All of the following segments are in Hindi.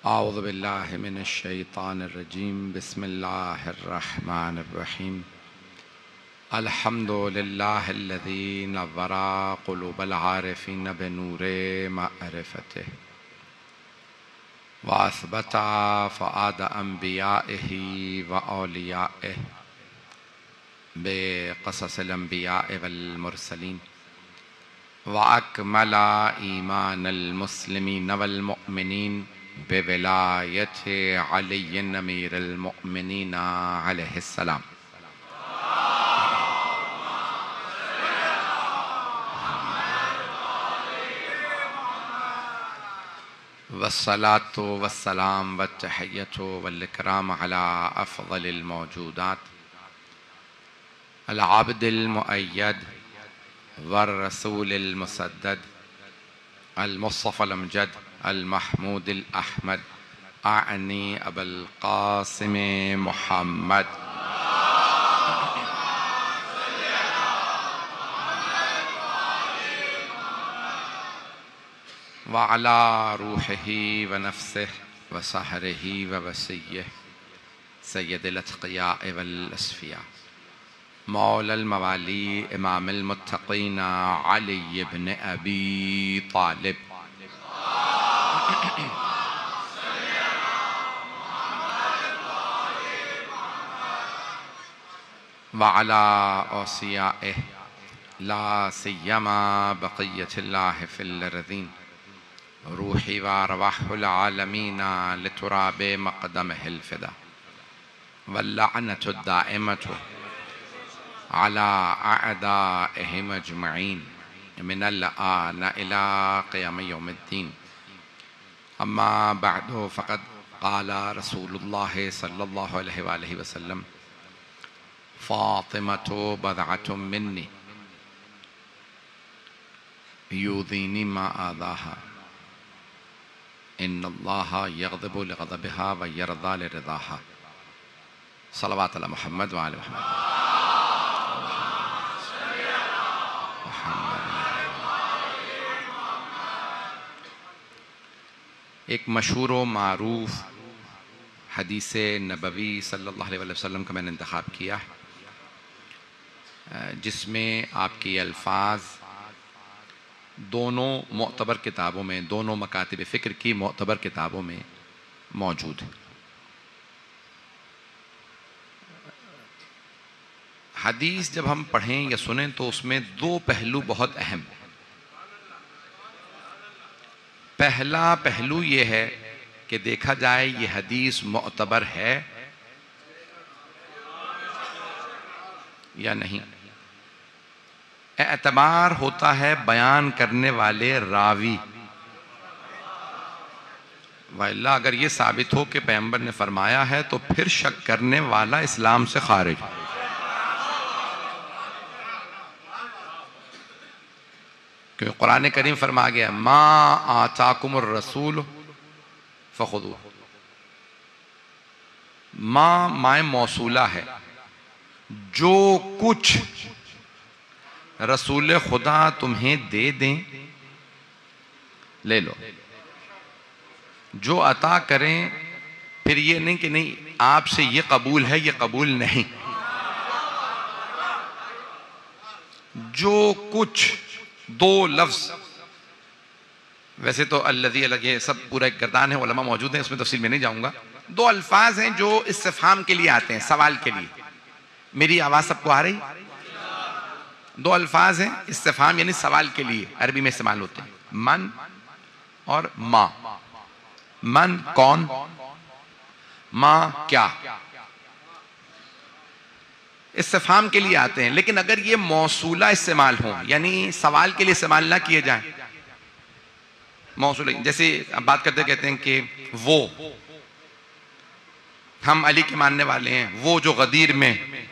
अऊज़ु बिल्लाहि मिनश शैतानिर रजीम बिस्मिल्लाहिर्रहमानिर रहीम अल्हम्दुलिल्लाहिल्लज़ी नव्वरा क़ुलूबल आरिफ़ीन बिनूरे मअरिफ़तिह व असबता फ़ुआद अंबियाइहि व औलियाइहि बिक़ससिल अंबियाइ वल मुरसलीन व अकमला ईमानल मुस्लिमीन वल मुअमिनीन बिविलायति अलीय्यिन अमीरुल मुअमिनीन अलैहिस्सलाम। वस्सलातु वस्सलाम वत्तहिय्यतु वल इकराम अला अफ़ज़लिल मौजूदात अल आबिदिल मुअय्यद वर रसूलिल मुसद्दद अल मुस्तफ़ल अमजद अल महमूदिल अहमद आनी अबुल क़ासिम मुहम्मद व अला रूहिही व नफ्सिही व सहरिही व वसिय्यिही सय्यदिल अत्क़ियाए वल अस्फ़िया मौलल मवाली इमामुल मुत्तक़ीन अली इब्न अबी तालिब व अला औसियाइही ला सिय्यमा बक़िय्यतिल्लाहि फ़िल अर्ज़ीन रूही व अरवाहुल आलमीन लितुराबि मक़दमिहिल फ़िदा वल्लअनतु दाइमतु अला अअदाइहिम अजमईन मिनल आन इला क़ियाम यौमिद्दीन। अम्मा बअदु फ़क़द क़ाला रसूलुल्लाह सल्लल्लाहु अलैहि वसल्लम फ़ातिमतु बदअतुम मिन्नी युज़ीनी मा आज़ाहा इन्नल्लाह यग़ज़िबु लिग़ज़बिहा व यरज़ा लिरिज़ाहा। सल्लल्लाहु अला मुहम्मद व आले मुहम्मद। एक मशहूर व मारूफ हदीस नबवी सल्लल्लाहु अलैहि वसल्लम का मैंने इंतखाब किया जिसमें आपके अल्फाज दोनों मोतबर किताबों में, दोनों मकातिब फ़िक्र की मोतबर किताबों में मौजूद है। हदीस जब हम पढ़ें या सुनें तो उसमें दो पहलू बहुत अहम हैं। पहला पहलू ये है कि देखा जाए ये हदीस मोतबर है या नहीं। एतबार होता है बयान करने वाले रावी, वल्ला अगर ये साबित हो कि पैगंबर ने फरमाया है तो फिर शक करने वाला इस्लाम से खारिज। क्योंकि कुरान करीम फरमा गया मा आताकुमुर रसूल फखुदू। मा माए मौसूला है, जो कुछ रसूल खुदा तुम्हें दे दें ले लो। जो अता करें, फिर ये नहीं कि नहीं आपसे ये कबूल है ये कबूल नहीं। जो कुछ, दो लफ्ज, वैसे तो अल्लज़ी अलग ये सब पूरा एक गर्दान है, उलमा मौजूद हैं, उसमें तफसील में नहीं जाऊंगा। दो अल्फाज हैं जो इस्तिफ़हाम के लिए आते हैं, सवाल के लिए। मेरी आवाज सबको आ रही? दो अल्फाज हैं इस्तिफ़हाम यानी सवाल के लिए, अरबी में इस्तेमाल होते हैं, मन और मा। मन कौन, मा क्या, इस्तिफ़हाम के लिए आते हैं। लेकिन अगर ये मौसूला इस्तेमाल हो यानी सवाल के लिए इस्तेमाल ना किए जाए, मौसूला जैसे अब बात करते कहते हैं कि वो, हम अली के मानने वाले हैं, वो जो गदीर में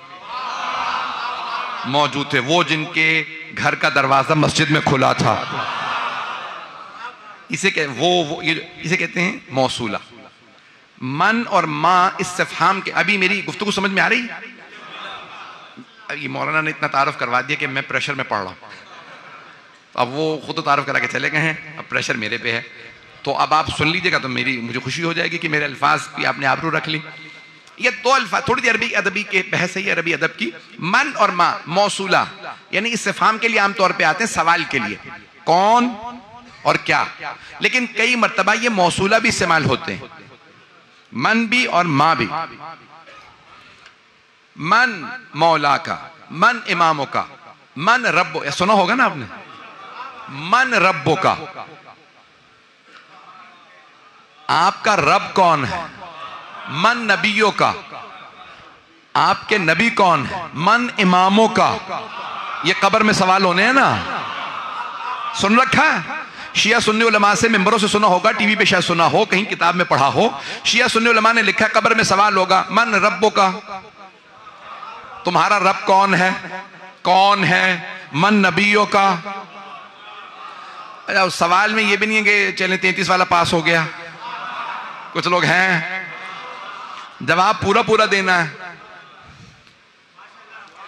मौजूद थे, वो जिनके घर का दरवाजा मस्जिद में खुला था, इसे इसे कहते हैं मौसूला। मन और मां इस्तिफ़हाम के। अभी मेरी गुफ्तगू समझ में आ रही? ये मौलाना ने इतना तारुफ करवा दिया कि मैं प्रेशर में पढ़ रहा हूं। अब वो खुद तो तारुफ करा के चले गए हैं, अब प्रेशर मेरे पे है। तो अब आप सुन लीजिएगा तो मुझे खुशी हो जाएगी कि मेरे अल्फाज की आपने आबरू रख ली। ये दो अल्फाज थोड़ी सी अरबी अदबी के बहस है, अरबी अदब की। मन और मा मौसूला यानी इस्तिफहाम के लिए आमतौर पे आते हैं, सवाल के लिए कौन और क्या, लेकिन कई मर्तबा ये मौसूला भी इस्तेमाल होते हैं, मन भी और मां भी। मन मौला का, मन इमामों का, मन रब्बो, सुना होगा ना आपने, मन रब्बो का। आपका रब कौन है? मन नबियों का। आपके नबी कौन है? मन इमामों का। ये कब्र में सवाल होने हैं ना, सुन रखा है? शिया सुन्नी उलमा से मिंबरों से सुना होगा, टीवी पे शायद सुना हो, कहीं किताब में पढ़ा हो। शिया सुन्नी उलमा ने लिखा कब्र में सवाल होगा, मन रब्बो का, तुम्हारा रब कौन है? कौन है? मन नबियों का। उस सवाल में ये भी नहीं है कि चले 33 वाला पास हो गया, कुछ लोग हैं, जवाब पूरा पूरा देना है।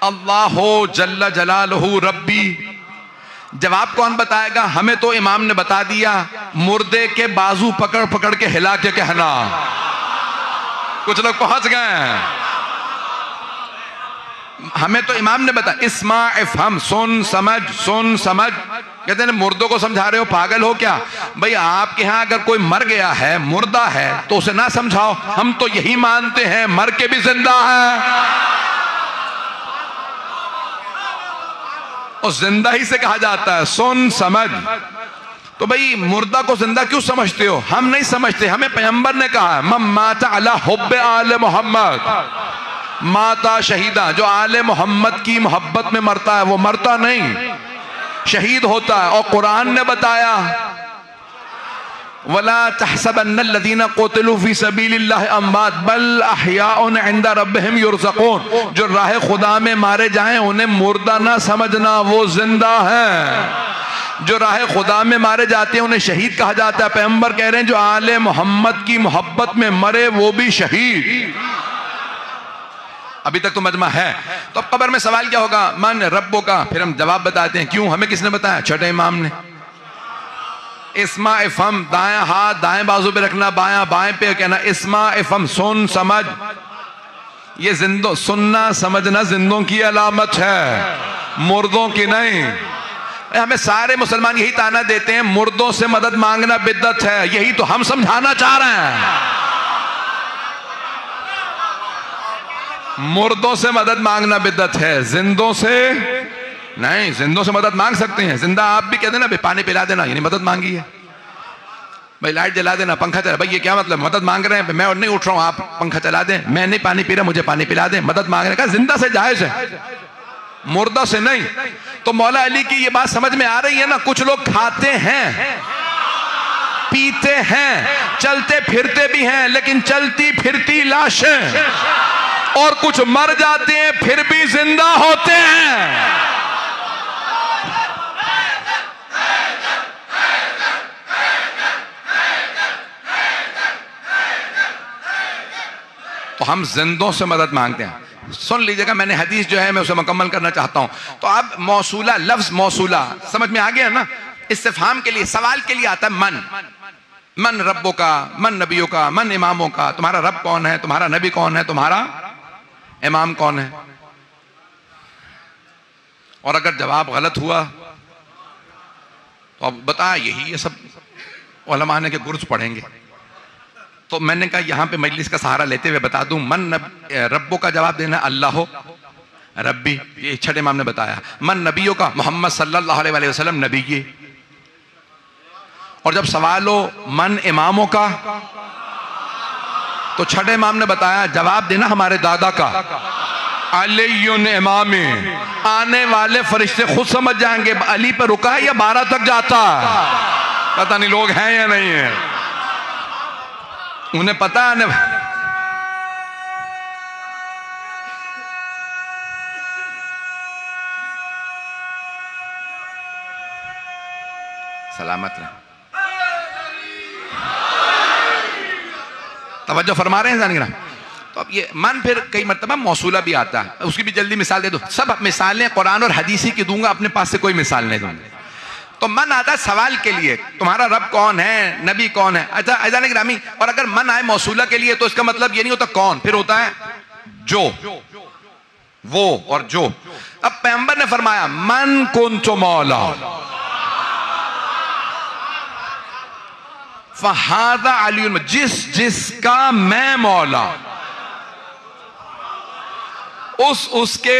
अल्लाहो जल्ला जलालहू रब्बी, जवाब कौन बताएगा? हमें तो इमाम ने बता दिया, मुर्दे के बाजू पकड़ पकड़ के हिला के कहना। कुछ लोग पहुंच गए, हमें तो इमाम ने बता, इस्मा इफ़हम, सुन समझ, सुन समझ। कहते हैं मुर्दों को समझा रहे हो, पागल हो क्या? भाई आपके यहां अगर कोई मर गया है, मुर्दा है, तो उसे ना समझाओ। हम तो यही मानते हैं मर के भी जिंदा है, और जिंदा ही से कहा जाता है सुन समझ। तो भाई मुर्दा को जिंदा क्यों समझते हो? हम नहीं समझते, हमें पैगंबर ने कहा मम माता अला हुब्बे आले मोहम्मद माता शहीदा, जो आले मोहम्मद की मोहब्बत में मरता है वो मरता नहीं, शहीद होता है। और कुरान ने बताया वला तहसबन्नल्लज़ीना क़ुतिलू फ़ी सबीलिल्लाहि अम्वात बल अहयाउन इंदा रब्बिहिम युरज़क़ून, जो राह खुदा में मारे जाएं उन्हें मुर्दा ना समझना, वो जिंदा है। जो राह खुदा में मारे जाते हैं उन्हें शहीद कहा जाता है। पैगंबर कह रहे हैं जो आले मोहम्मद की मोहब्बत में मरे वो भी शहीद। अभी तक तो मजमा है। तो अब कब्र में सवाल क्या होगा? मन रब्बो का। फिर हम जवाब बताते हैं क्यों, हमें किसने बताया? छठे इमाम ने। इस्मा इफ़म, दाएं हाथ दाएं बाजू पे रखना, बायां बाएं पे कहना, इस्मा इफ़म, सुन समझ। ये जिंदों, सुनना समझना जिंदों की अलामत है, मुर्दों की नहीं। हमें सारे मुसलमान यही ताना देते हैं मुर्दों से मदद मांगना बिद्दत है, यही तो हम समझाना चाह रहे हैं। मुर्दों से मदद मांगना बिद्दत है, जिंदों से नहीं। जिंदों से मदद मांग सकते हैं, जिंदा आप भी कह देना भाई पानी पिला देना, यानी मदद मांगी है। भाई लाइट जला देना, पंखा चला, भाई ये क्या मतलब? मदद मांग रहे हैं, मैं और नहीं उठ रहा हूं, आप पंखा चला दें। मैं नहीं पानी पी रहा, मुझे पानी पिला दें। मदद मांगने का जिंदा से जायज है, मुर्दा से नहीं। तो मौला अली की ये बात समझ में आ रही है ना? कुछ लोग खाते हैं, पीते हैं, चलते फिरते भी हैं, लेकिन चलती फिरती लाशें। और कुछ मर जाते हैं फिर भी जिंदा होते हैं। तो हम जिंदों से मदद मांगते हैं। सुन लीजिएगा, मैंने हदीस जो है मैं उसे मुकम्मल करना चाहता हूं। तो अब मौसूला, लफ्ज मौसूला समझ में आ गया ना? इस्तिफहाम के लिए, सवाल के लिए आता है मन। मन रब्बों का, मन नबियों का, मन इमामों का। तुम्हारा रब कौन है? तुम्हारा नबी कौन है? तुम्हारा इमाम कौन है? और अगर जवाब गलत हुआ तो अब बता, यही ये सब उलमा ने के गुर्ज पढ़ेंगे। तो मैंने कहा यहां पे मजलिस का सहारा लेते हुए बता दूं, मन रब्बों का जवाब देना अल्लाह रब्बी, ये छठे इमाम ने बताया। मन नबियों का, मोहम्मद सल्लल्लाहु अलैहि वसल्लम नबी ये। और जब सवाल हो मन इमामों का, तो छठे इमाम ने बताया जवाब देना हमारे दादा का, अलीयुन इमामी। आने वाले फरिश्ते खुद समझ जाएंगे अली पर रुका है या 12 तक जाता है। पता नहीं लोग हैं या नहीं है, उन्हें पता है। सलामत रहे, तवज्जो फरमा रहे हैं जानिए। तो अब ये मन फिर कई मर्तबा मौसूला भी आता है, उसकी भी जल्दी मिसाल दे दो। सब मिसालें कुरान और हदीसी की दूंगा, अपने पास से कोई मिसाल नहीं दूंगा। तो मन आता है सवाल के लिए, तुम्हारा रब कौन है, नबी कौन है। अच्छा अज़ान गिरामी, और अगर मन आए मौसूला के लिए तो इसका मतलब ये नहीं होता कौन, फिर होता है जो, वो और जो। अब पैगंबर ने फरमाया मन कुन्तु मौला फहादा अली, जिसका मैं मौला उसके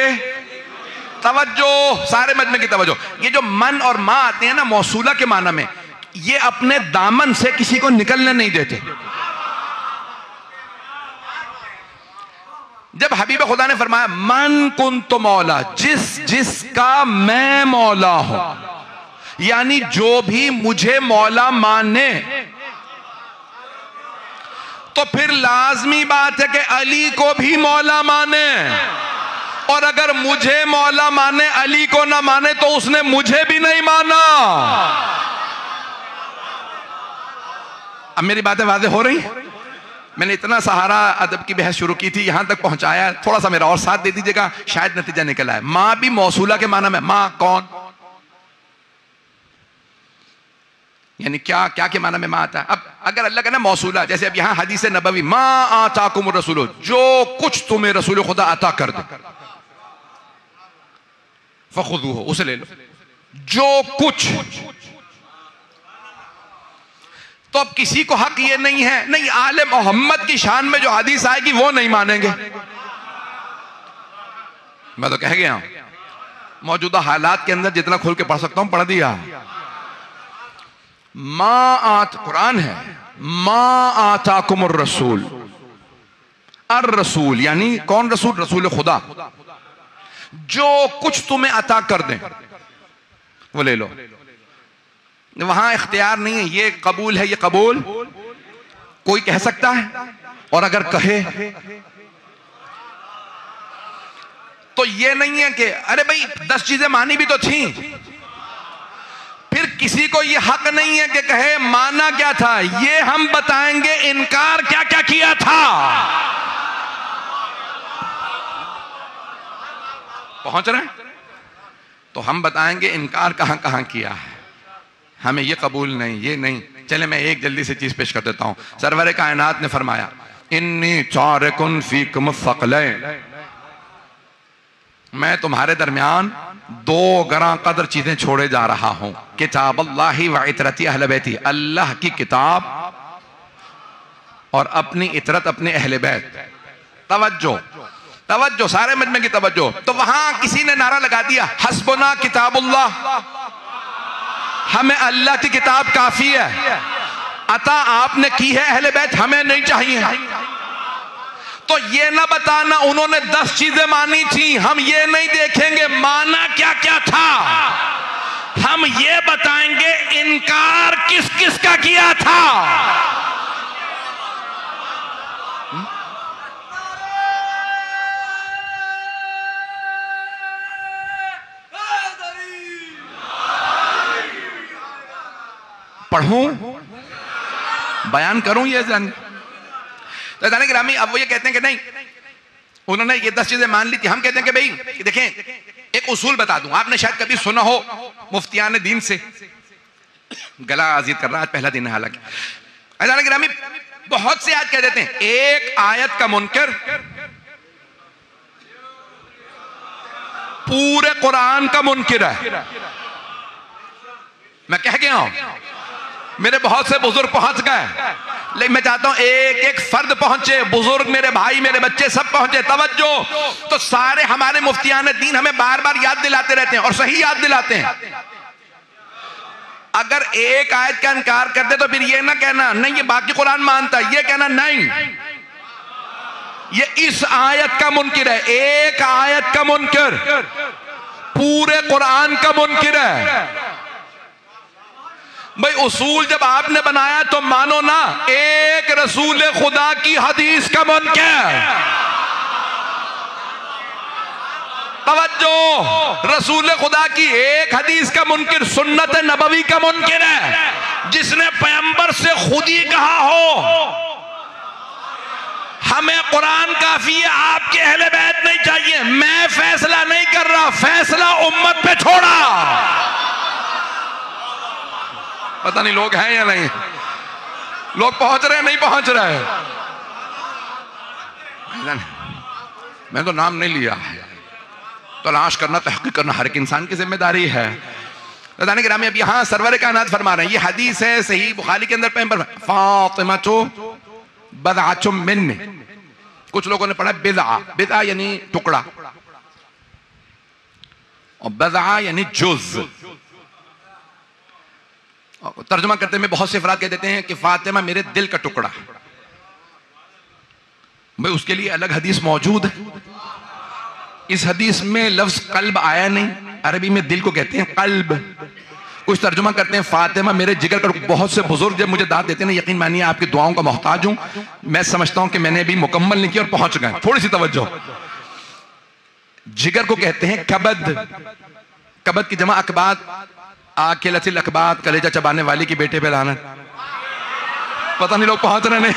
तवज्जो, सारे मजमे की तवज्जो। ये जो मन और मां आते हैं ना मौसूला के माना में, ये अपने दामन से किसी को निकलने नहीं देते। जब हबीब खुदा ने फरमाया मन कुन्तु मौला, जिसका मैं मौला हूं, यानी जो भी मुझे मौला माने, तो फिर लाजमी बात है कि अली को भी मौला माने। और अगर मुझे मौला माने अली को ना माने तो उसने मुझे भी नहीं माना। अब मेरी बातें वाज़ेह हो रही? मैंने इतना सहारा अदब की बहस शुरू की थी, यहां तक पहुंचाया, थोड़ा सा मेरा और साथ दे दीजिएगा, शायद नतीजा निकल आए। मां भी मौसूला के माना में, मां कौन, यानी क्या क्या के माना में मां आता है। अब अगर अल्लाह का ना मौसूला, जैसे अब यहां हदीस नबवी मां आताकुम रसूल, जो कुछ तुम्हें रसूल खुदा अता कर दे फखुदूहु, उसे ले लो, जो कुछ। तो अब किसी को हक ये नहीं है, नहीं आले मोहम्मद की शान में जो हदीस आएगी वो नहीं मानेंगे। मैं तो कह गया मौजूदा हालात के अंदर जितना खोल के पढ़ सकता हूं पढ़ दिया। कुरान है, मां आताकुमुर रसूल, अर रसूल यानी कौन रसूल, रसूल खुदा, जो कुछ तुम्हें अता कर दें वो ले लो। वहां इख्तियार नहीं है, ये कबूल है, ये कबूल कोई कह सकता है, और अगर कहे तो ये नहीं है कि अरे भाई 10 चीजें मानी भी तो थी, फिर किसी को ये हक नहीं है कि कहे माना क्या था, ये हम बताएंगे इनकार क्या क्या किया था। पहुंच रहे हैं? तो हम बताएंगे इनकार कहां कहां किया है, हमें ये कबूल नहीं, ये नहीं। चले मैं एक जल्दी से चीज पेश कर देता हूं। सरवर कायनात ने फरमाया इन्नी तारिकुन फीकुम सक़लैन, मैं तुम्हारे दरमियान 2 गरां कदर चीजें छोड़े जा रहा हूं, किताब अल्लाही व इतरती अहले बैती, अल्लाह की किताब और अपनी इतरत अपने अहले बैत। तवज्जो तवज्जो, सारे मजमे की तवज्जो। तो वहां किसी ने नारा लगा दिया हस्बुना किताबुल्लाह, हमें अल्लाह की किताब काफी है, अता आपने की है अहले बैत, हमें नहीं चाहिए। तो ये ना बताना उन्होंने 10 चीजें मानी थी, हम ये नहीं देखेंगे माना क्या क्या था, हम ये बताएंगे इनकार किस किस का किया था। पढ़ूं, बयान करूं, ये तो जाने गिरामी। अब वो ये कहते हैं कि नहीं उन्होंने ये 10 चीजें मान ली थी, हम कहते हैं कि भाई देखें एक उसूल बता दूं, आपने शायद कभी सुना हो मुफ्तियान दीन से, गला आज़िद कर रहा, आज पहला दिन है हालांकि। जाने गिरामी बहुत से आज कह देते हैं एक आयत का मुनकर पूरे कुरान का मुनकिर है। मैं कह गया हूं, मेरे बहुत से बुजुर्ग पहुंच गए, लेकिन मैं चाहता हूं एक एक फर्द पहुंचे, बुजुर्ग, मेरे भाई, मेरे बच्चे सब पहुंचे। तवज्जो। तो सारे हमारे मुफ्तियान दीन हमें बार बार याद दिलाते रहते हैं और सही याद दिलाते हैं। अगर एक आयत का इनकार कर दे तो फिर ये ना कहना नहीं ये बाकी कुरान मानता है, ये कहना नहीं ये इस आयत का मुनकिर है। एक आयत का मुनकिर पूरे कुरान का मुनकिर है। भाई उसूल जब आपने बनाया तो मानो ना, एक रसूल खुदा की हदीस का मुनकिर। तवज्जो, रसूल खुदा की एक हदीस का मुनकिर सुन्नत नबवी का मुनकिर है, जिसने पैगंबर से खुद ही कहा हो हमें कुरान काफी है, आपके अहले बैत नहीं चाहिए। मैं फैसला नहीं कर रहा, फैसला उम्मत पे छोड़ा। पता नहीं लोग हैं या नहीं, लोग पहुंच रहे हैं नहीं पहुंच रहे हैं। मैं तो नाम नहीं लिया, तलाश करना तहकीक करना हर एक इंसान की जिम्मेदारी है। रज़ान गिरामी अब यहाँ सरवर कायनात फरमा रहे हैं, ये हदीस है सही बुखारी के अंदर फातिमा तो बदअतुम मिन्नी। कुछ लोगों ने पढ़ा बिदआ, बिदआ यानी टुकड़ा और बदआ यानी जुज़। तर्जुमा करते में बहुत से अफराद कह देते हैं कि फातिमा मेरे दिल का टुकड़ा। भाई उसके लिए अलग हदीस मौजूद है। इस हदीस में लफ्ज कल्ब आया नहीं, अरबी में दिल को कहते हैं कल्ब। कुछ तर्जुमा करते हैं फातिमा मेरे जिगर का। बहुत से बुजुर्ग जब मुझे दाद देते हैं ना, यकीन मानिए आपकी दुआओं का मोहताज हूं, मैं समझता हूं कि मैंने अभी मुकम्मल नहीं किया और पहुंच गए। थोड़ी सी तवज्जो, जिगर को कहते हैं कबद। कबद की जमा अकबाद, आकिलतिल अकबाद, कलेजा चबाने वाली की बेटे पे लाना। पता नहीं लोग पहुंच रहे नहीं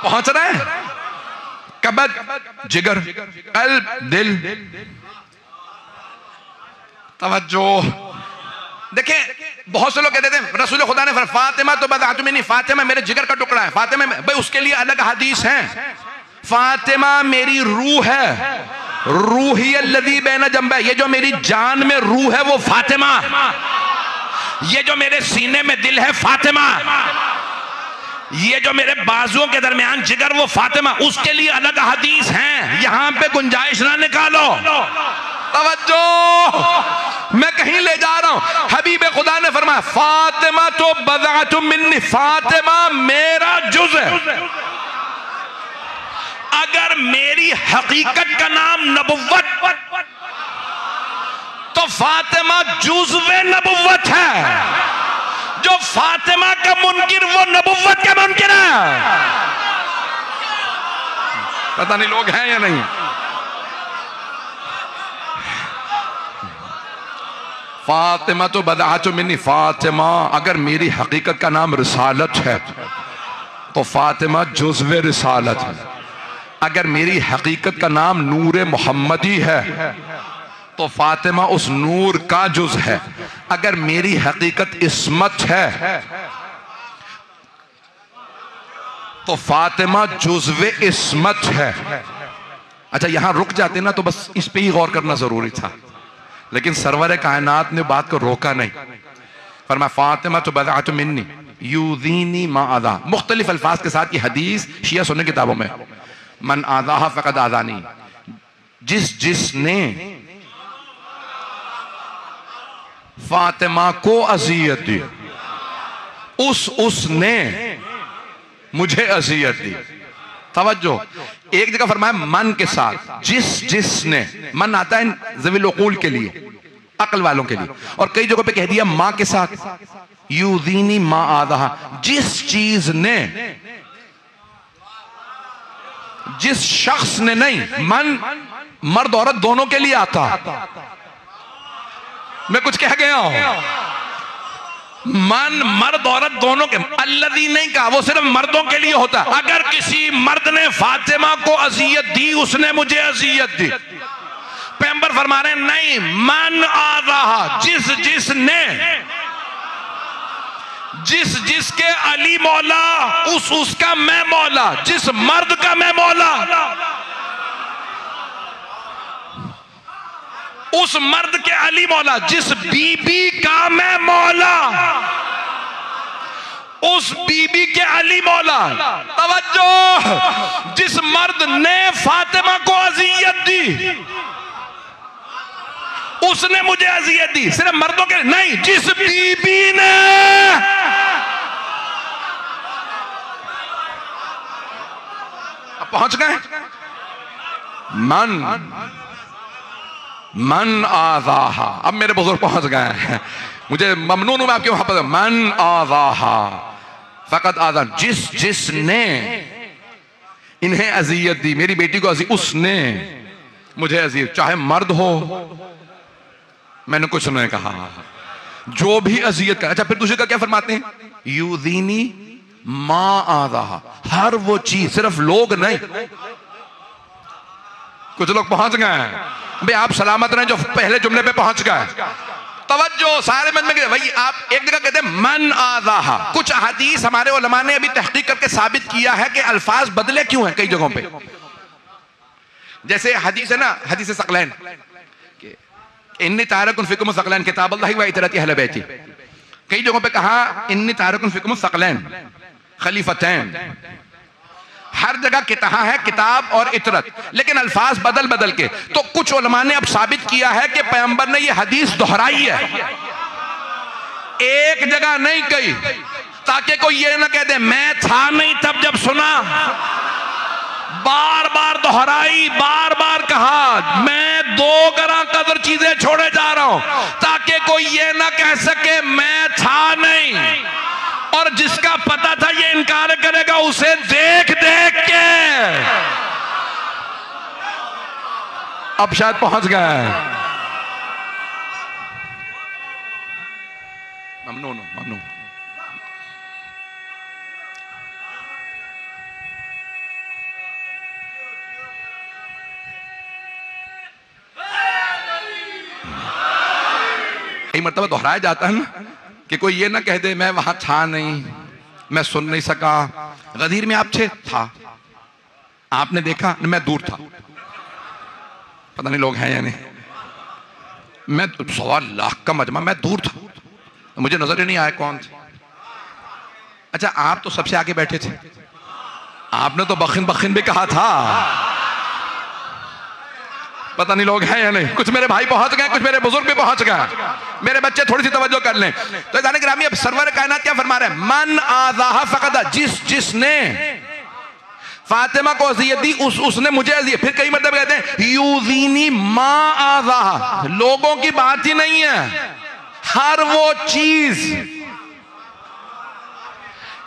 पहुंच रहे हैं। कबद जिगर, कल्ब दिल। तवज्जो देखें, बहुत से लोग कहते थे रसूल खुदा ने फातिमा तो बदअतुम मिन्नी, फातिमा मेरे जिगर का टुकड़ा है। फातिमा भाई उसके लिए अलग हदीस है। फातिमा मेरी रूह है, रूही अल्लज़ी बैन जंबै, ये जो मेरी जान में रूह है वो फातिमा, ये जो मेरे सीने में दिल है फातिमा, ये जो मेरे बाजुओं के दरमियान जिगर वो फातिमा। उसके लिए अलग हदीस हैं, यहां पे गुंजाइश ना निकालो। तवज्जो, मैं कहीं ले जा रहा हूं। हबीब खुदा ने फरमाया फातिमा तो बदअतुम मिन्नी, फातिमा मेरा जुज़ है। अगर मेरी हकीकत का नाम नबुव्वत तो फातिमा जुज़्वे नबुव्वत है। जो फातिमा का मुनकिर वो नबुव्वत का मुनकिर है। पता नहीं लोग हैं या नहीं। फातिमा तो बदअतुम मिन्नी, फातिमा अगर मेरी हकीकत का नाम रिसालत है तो फातिमा जुज़्वे रिसालत है। अगर मेरी हकीकत का नाम नूर मोहम्मदी है तो फातिमा उस नूर का जुज़ है। अगर मेरी हकीकत इस्मत है तो फातिमा जुज़्वे इस्मत है। अच्छा यहां रुक जाते ना तो बस इस पे ही गौर करना जरूरी था, लेकिन सरवर कायनात ने बात को रोका नहीं। फरमाया फातिमा तो बदअतुम मिन्नी युज़ीनी मा आदा। मुख्तलिफ अल्फाज के साथ की हदीस शिया सुन्नी किताबों में, मन आदाहा फ़क़द आदानी, जिसने फातिमा को अज़ियत दी उसने मुझे अज़ियत दी। तवज्जो, एक जगह फरमाया मन के साथ, जिसने, मन आता है ज़वील उक़ूल के लिए, अक्ल वालों के लिए, और कई जगहों पे कह दिया मां के साथ, युज़ीनी मा आदाहा, जिस चीज ने, जिस शख्स ने नहीं, मन मर्द औरत दोनों के लिए आता। मैं कुछ कह गया हूं, मन मर्द औरत दोनों के, अल्लज़ी नहीं कहा, वो सिर्फ मर्दों के लिए होता। अगर किसी मर्द ने फातिमा को अज़ियत दी उसने मुझे अज़ियत दी। पैगंबर फरमा रहे नहीं, मन आ रहा, जिसके अली मौला उसका मैं मौला, जिस मर्द का मैं मौला उस मर्द के अली मौला, जिस बीबी का मैं मौला उस बीबी के अली मौला। तवज्जो, जिस मर्द ने फातिमा को अज़ियत दी उसने मुझे अज़ियत दी। सिर्फ मर्दों के नहीं, जिस बीबी ने, अब पहुंच गए, मन आज़ाहा। अब मेरे बुजुर्ग पहुंच गए हैं, मुझे ममनून हूं मैं आपके वहां पर। मन आज़ाहा फ़क़द आज़ान, जिसने इन्हें अज़ियत दी, मेरी बेटी को अज़ियत, उसने मुझे अज़ियत, चाहे मर्द हो, मैंने कुछ नहीं कहा, जो भी अज़ियत का। अच्छा फिर दूसरे का क्या फरमाते हैं, युज़ीनी मा आज़ाहा, हर वो चीज, सिर्फ लोग नहीं। कुछ लोग पहुंच गए हैं भाई, आप सलामत रहें जो पहले जुमले पे पहुंच गए। तवज्जो, सारे मन में भाई आप एक जगह कहते हैं मन आज़ाहा। कुछ हदीस हमारे उलमा ने अभी तहकीक करके साबित किया है कि अल्फाज बदले क्यों हैं कई जगहों पे। जैसे हदीस है ना, हदीस सकलैन, इन्नी तारकुन फिकुम सकलैन किताब अल्लाह व इतरती अहले बैती। कई जगहों पे कहा इन्नी तारकुन फिकुम सकलैन खलीफतैन। हर जगह कहा है किताब और इतरत, लेकिन अल्फाज बदल बदल के। तो कुछ उलमा ने अब साबित किया है कि पैगंबर ने यह हदीस दोहराई है, एक जगह नहीं कही, ताकि कोई ये ना कह दे मैं था नहीं तब जब सुना। बार बार दोहराई, बार बार कहा मैं 2 गरा कदर चीजें छोड़े जा रहा हूं, ताकि कोई ये ना कह सके मैं था नहीं। और जिसका पता था ये इनकार करेगा, उसे देख देख के अब शायद पहुंच गया है। ममनून ममनून। कई मर्तबा दोहराया जाता है ना कि कोई ये ना कह दे मैं वहां था नहीं, मैं सुन नहीं सका। गदीर में आप थे, था, आपने देखा, मैं दूर था। पता नहीं लोग हैं या नहीं। मैं 1.25 लाख का मजमा, मैं दूर था, मुझे नजर ही नहीं आया कौन थे। अच्छा, आप तो सबसे आगे बैठे थे, आपने तो बखिन बखिन भी कहा था। पता नहीं लोग हैं या नहीं। कुछ मेरे भाई पहुंच गए, कुछ मेरे बुजुर्ग भी पहुंच गए, मेरे बच्चे थोड़ी सी तवज्जो कर लें। तो जाने ग्रामी अब सरवर कायनात क्या फरमा रहे हैं, मन आज़ाहा फ़क़दा, जिसने फातिमा को अज़ियत दी उसने मुझे अज़ियत। फिर कई मतलब कहते हैं यूज़ीनी मा आज़ाहा, लोगों की बात ही नहीं है, हर वो चीज,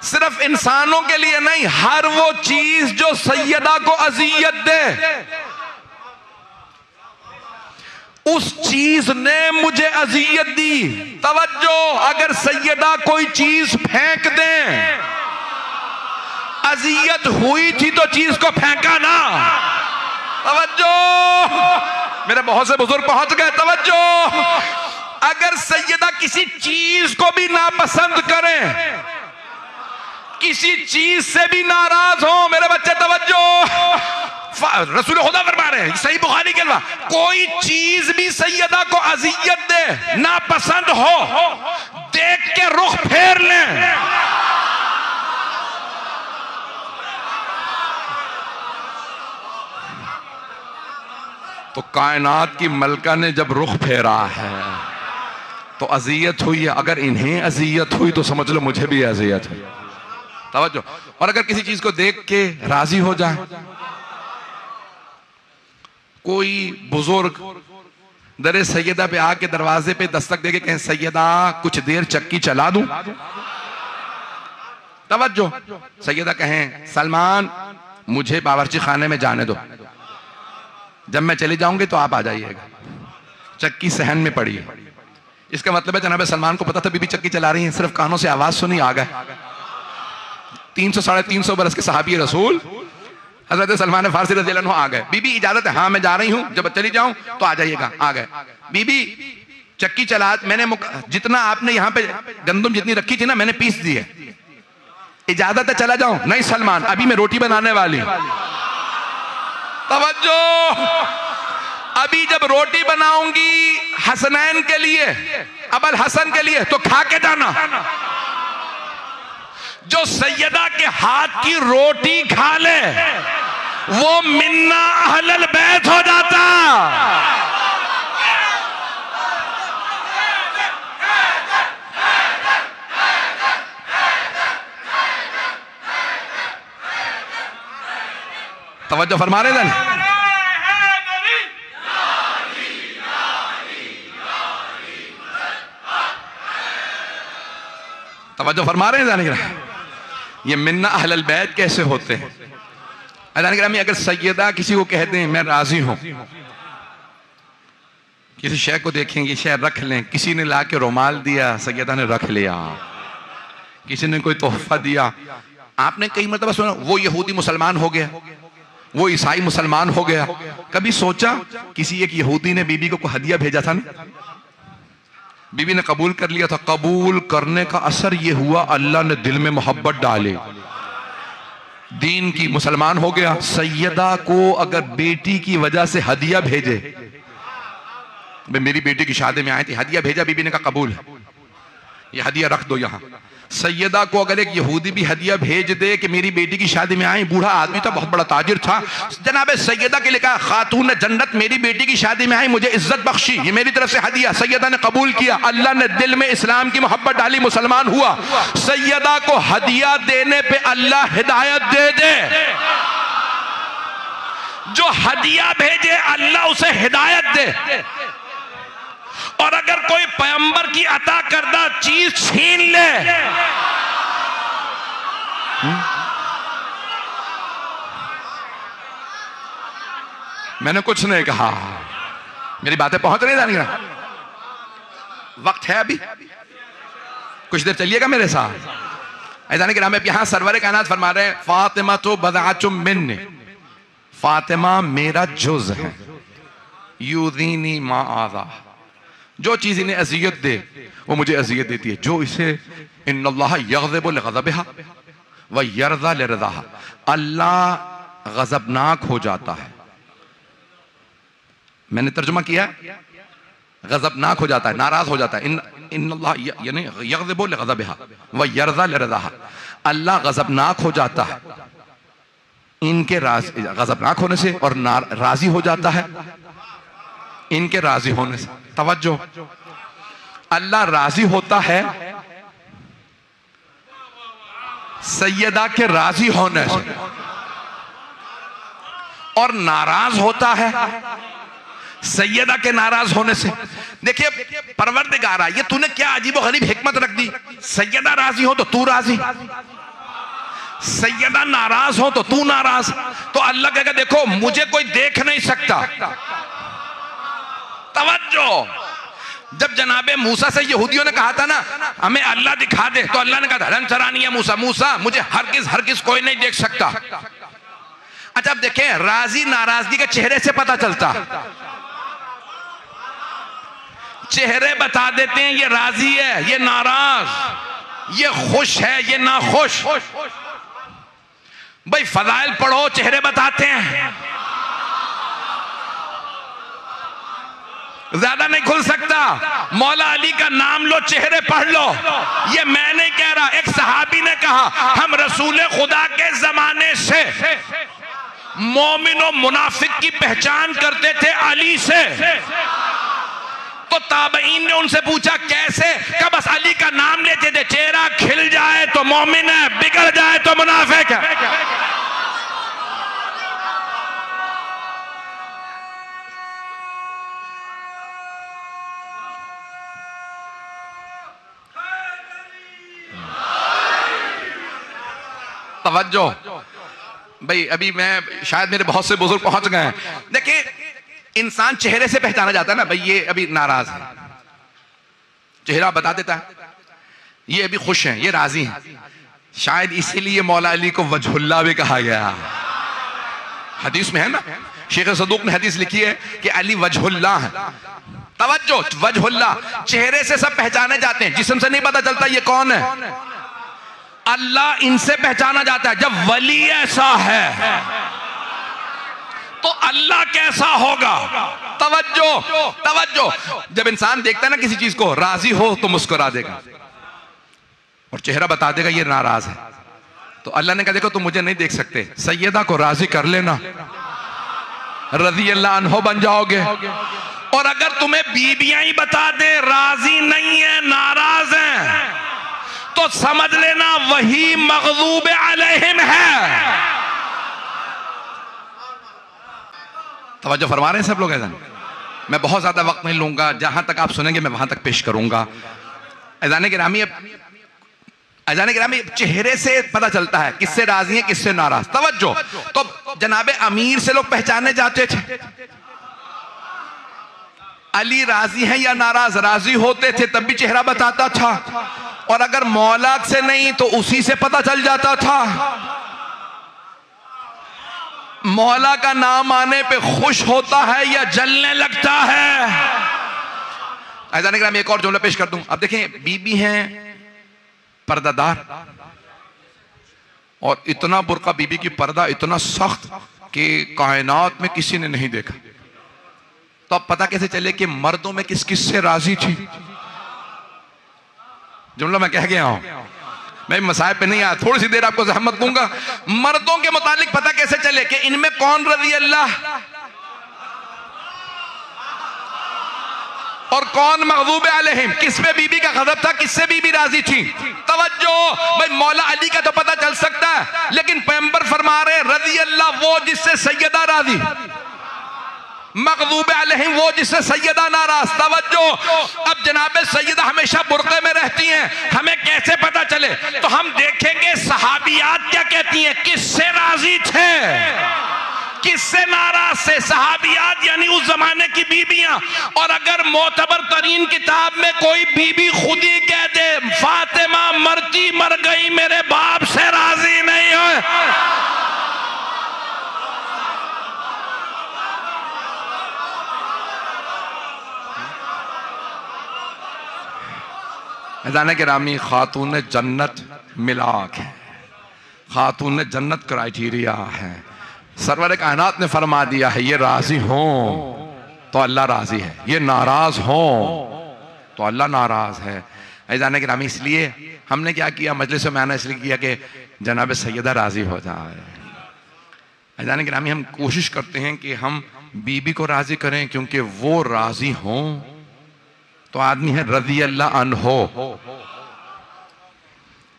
सिर्फ इंसानों के लिए नहीं, हर वो चीज जो सैयदा को अज़ियत दे, उस चीज ने मुझे अज़ियत दी। तवज्जो, अगर सैयदा कोई चीज फेंक दे, अज़ियत हुई थी तो चीज को फेंका ना। तवज्जो, मेरे बहुत से बुजुर्ग पहुंच गए। तवज्जो, अगर सैयदा किसी चीज को भी नापसंद करें, किसी चीज से भी नाराज हो, मेरे बच्चे तवज्जो, रसूल खुदा फरमा रहे हैं, सही बुखारी के अल्फाज, कोई चीज भी सैयदा को अज़ियत दे, नापसंद हो, देख के रुख फेर लें। तो कायनात की मलका ने जब रुख फेरा है तो अज़ियत हुई है। अगर इन्हें अज़ियत हुई तो समझ लो मुझे भी अज़ियत हुई। तवज्जो, और अगर किसी चीज को देख के राजी हो जाए, कोई बुजुर्ग दरे सैयदा पे आके दरवाजे पे दस्तक देके कहें सैयदा कुछ देर चक्की चला दूं। तवज्जो, सैयदा कहें सलमान मुझे बावर्ची खाने में जाने दो, जब मैं चली जाऊंगी तो आप आ जाइएगा, चक्की सहन में पड़ी है। इसका मतलब है जनाब सलमान को पता था बीबी चक्की चला रही है, सिर्फ कानों से आवाज सुनी आ गए। 300-350 बरस के सहाबी रसूल हजरत सलमान फारसी रज़ी अल्लाह अन्हु आ गए। बीबी इजाजत है? हाँ मैं जा रही हूं, जब चली जाऊं तो आ जाइएगा। आ गए। बीबी चक्की चला, मैंने जितना आपने यहाँ पे गंदम जितनी रखी थी ना मैंने पीस दी है, इजाजत है चला जाऊं? नहीं सलमान, अभी मैं रोटी बनाने वाली। तवज्जो, अभी जब रोटी बनाऊंगी हसनैन के लिए, अबल हसन के लिए, तो खा के जाना। जो सैयदा के हाथ की रोटी खा ले वो मिन्ना अहलल बैत हो जाता। तवज्जो फरमा रहे हैं। तवज्जो फरमा रहे हैं। ये मिन्ना अहलल बैत कैसे होते हैं? अगर सैयदा किसी को कह दें मैं राजी हूं, किसी शय को देखेंगे शय रख लें, किसी ने ला के रुमाल दिया सैयदा ने रख लिया, किसी ने कोई तोहफा दिया, आपने कई मरतबा सुना वो यहूदी मुसलमान हो गया, वो ईसाई मुसलमान हो गया। कभी सोचा किसी एक यहूदी ने बीबी को हदिया भेजा था ना? बीबी ने कबूल कर लिया था। कबूल करने का असर यह हुआ अल्लाह ने दिल में मोहब्बत डाले, दीन की, मुसलमान हो गया। सैयदा को अगर बेटी की वजह से हदिया भेजे, मेरी बेटी की शादी में आए थे, हदिया भेजा, बीबी ने कहा कबूल है, ये हदिया रख दो यहां। सैयदा को अगर एक यहूदी भी हदिया भेज दे कि मेरी बेटी की शादी में आई, बूढ़ा आदमी था, बहुत बड़ा ताजिर था, जनाब सैयदा के लिए कहा खातून जन्नत मेरी बेटी की शादी में आई, मुझे इज्जत बख्शी, ये मेरी तरफ से हदिया। सैयदा ने कबूल किया, अल्लाह ने दिल में इस्लाम की मोहब्बत डाली, मुसलमान हुआ। सैयदा को हदिया देने पे अल्लाह हिदायत दे दे, जो हदिया भेजे अल्लाह उसे हिदायत दे। और अगर कोई पैगंबर की अता करदा चीज छीन ले, मैंने कुछ नहीं कहा, मेरी बातें पहुंच नहीं जानी, वक्त है अभी, कुछ देर चलिएगा मेरे साथ। ऐसा नहीं कि हमें यहां सरवर कायनात फरमा रहे हैं फातिमा तो बदाचुम मिन्नी, फातिमा मेरा जुज़ है, यूदीनी मा आज़ा, जो चीज इन्हें अजियत दे वो मुझे अजियत देती है, जो इसे इन्नल्लाह यग़ज़िबु लिग़ज़बिहा व यरज़ा लिरज़ाहा, अल्लाह गजबनाक हो जाता है, मैंने तर्जुमा किया, गजबनाक हो जाता है, नाराज हो जाता है। इन्नल्लाह यानी यग़ज़िबु लिग़ज़बिहा व यरज़ा लिरज़ाहा, अल्लाह गजबनाक हो जाता है इनके गजबनाक होने से, और राजी हो जाता है इनके राजी होने से। तवज्जो, अल्लाह राजी होता है सैयदा के राजी होने से, और नाराज होता है सैयदा के नाराज होने से। देखिए परवरदिगारा, ये तूने क्या अजीब गरीब हिकमत रख दी, सैयदा राजी हो तो तू राजी, सैयदा नाराज हो तो तू नाराज। तो अल्लाह कहेगा देखो मुझे कोई देख नहीं सकता। तवज्जो, जब जनाबे मूसा से यहूदियों ने कहा था ना हमें अल्लाह दिखा दे, तो अल्लाह ने कहा धरम चरानी है मूसा, मूसा मुझे हरगिज कोई नहीं देख सकता। अच्छा अब देखें, राजी नाराजगी के चेहरे से पता चलता, चेहरे बता देते हैं ये राजी है, ये नाराज, ये खुश है, ये नाखुश। भाई फजाइल पढ़ो, चेहरे बताते हैं, ज्यादा नहीं खुल सकता। मौला अली का नाम लो, चेहरे पढ़ लो, ये मैं नहीं कह रहा, एक सहाबी ने कहा हम रसूल खुदा के जमाने से मोमिन और मुनाफिक की पहचान करते थे अली से। तो ताबईन ने उनसे पूछा कैसे, कब बस अली का नाम लेते थे, चेहरा खिल जाए तो मोमिन है, बिगड़ जाए तो मुनाफिक है। तवज्जो भाई, अभी मैं शायद मेरे बहुत से बुजुर्ग पहुंच गए हैं। देखिए इंसान चेहरे से पहचाना जाता है ना, भाई ये अभी नाराज है, चेहरा बता देता है, ये अभी खुश हैं, ये राजी हैं। शायद इसीलिए मौला अली को वजहुल्लाह भी कहा गया, हदीस में है ना, शेख सदूक ने हदीस लिखी है कि अली वजहुल्लाह है। तवज्जो, वजहुल्लाह, चेहरे से सब पहचाने जाते हैं, जिस्म से नहीं पता चलता ये कौन है। अल्लाह इनसे पहचाना जाता है। जब वली ऐसा है तो अल्लाह कैसा होगा। तवज्जो तवज्जो, जब इंसान देखता है ना किसी चीज को, राजी हो तो मुस्कुरा देगा और चेहरा बता देगा ये नाराज है। तो अल्लाह ने कहा देखो तुम मुझे नहीं देख सकते, सैयदा को राजी कर लेना, रज़ी अल्लाह अन्हो बन जाओगे। और अगर तुम्हें बीबियां ही बता दे राजी नहीं है, नाराज है, तो समझ लेना वही मग़ज़ूब अलैहिम है। तवज्जो फरमा रहे हैं सब लोग। ऐसा मैं बहुत ज्यादा वक्त नहीं लूंगा, जहां तक आप सुनेंगे मैं वहां तक पेश करूंगा। ऐज़ान गिरामी, ऐज़ान गिरामी, चेहरे से पता चलता है किससे राजी है किससे नाराज। तवज्जो, तो जनाबे अमीर से लोग पहचाने जाते थे, अली राजी है या नाराज, राजी होते थे तब भी चेहरा बताता था, और अगर मौला से नहीं तो उसी से पता चल जाता था। मौला का नाम आने पे खुश होता है या जलने लगता है। ऐसा नहीं कि मैं एक और जुमला पेश कर दूं। अब देखें, बीबी हैं पर्दादार, और इतना बुर्का बीबी की पर्दा इतना सख्त कि कायनात में किसी ने नहीं देखा। तो अब पता कैसे चले कि मर्दों में किस किस से राजी थी? जुमला मैं कह गया हूं, मैं मसाइब पे नहीं आया, थोड़ी सी देर आपको ज़हमत दूंगा। मर्दों के मुतालिक पता कैसे चले कि इनमें कौन रज़ी अल्लाह और कौन मग़ज़ूब अलैहिम, किस पे बीबी का गज़ब था, किससे बीबी राजी थी? तवज्जो भाई, मौला अली का तो पता चल सकता है, लेकिन पैगंबर फरमा रहे रज़ी अल्लाह वो जिससे सैयदा राजी, मग़ज़ूब अलैहिम वो जिससे सैयदा नाराज। तवज्जो, अब जनाबे सैयदा हमेशा बुर्क़े में रहती हैं, हमें कैसे पता चले? तो हम देखेंगे सहाबियात क्या कहती हैं, किससे राजी थे, किससे नाराज से? सहाबियात यानी उस जमाने की बीबियां। और अगर मोतबर तरीन किताब में कोई बीबी खुद ही कह दे फातिमा मरती मर गई मेरे बाप से राजी नहीं है, जाने के रामी खातून जन्नत मिलाक है, खातून जन्नत क्राइटेरिया है। सरवर कायनात ने फरमा दिया है ये राजी हो तो अल्लाह राजी है, ये नाराज हो तो अल्लाह नाराज है। जाने के रामी इसलिए हमने क्या किया, मजलिस में आना इसलिए किया कि जनाब सैयदा राजी हो जाए। जाने के रामी हम कोशिश करते हैं कि हम बीबी को राजी करें, क्योंकि वो राजी हो तो आदमी है रज़ी अल्लाह अन्हो,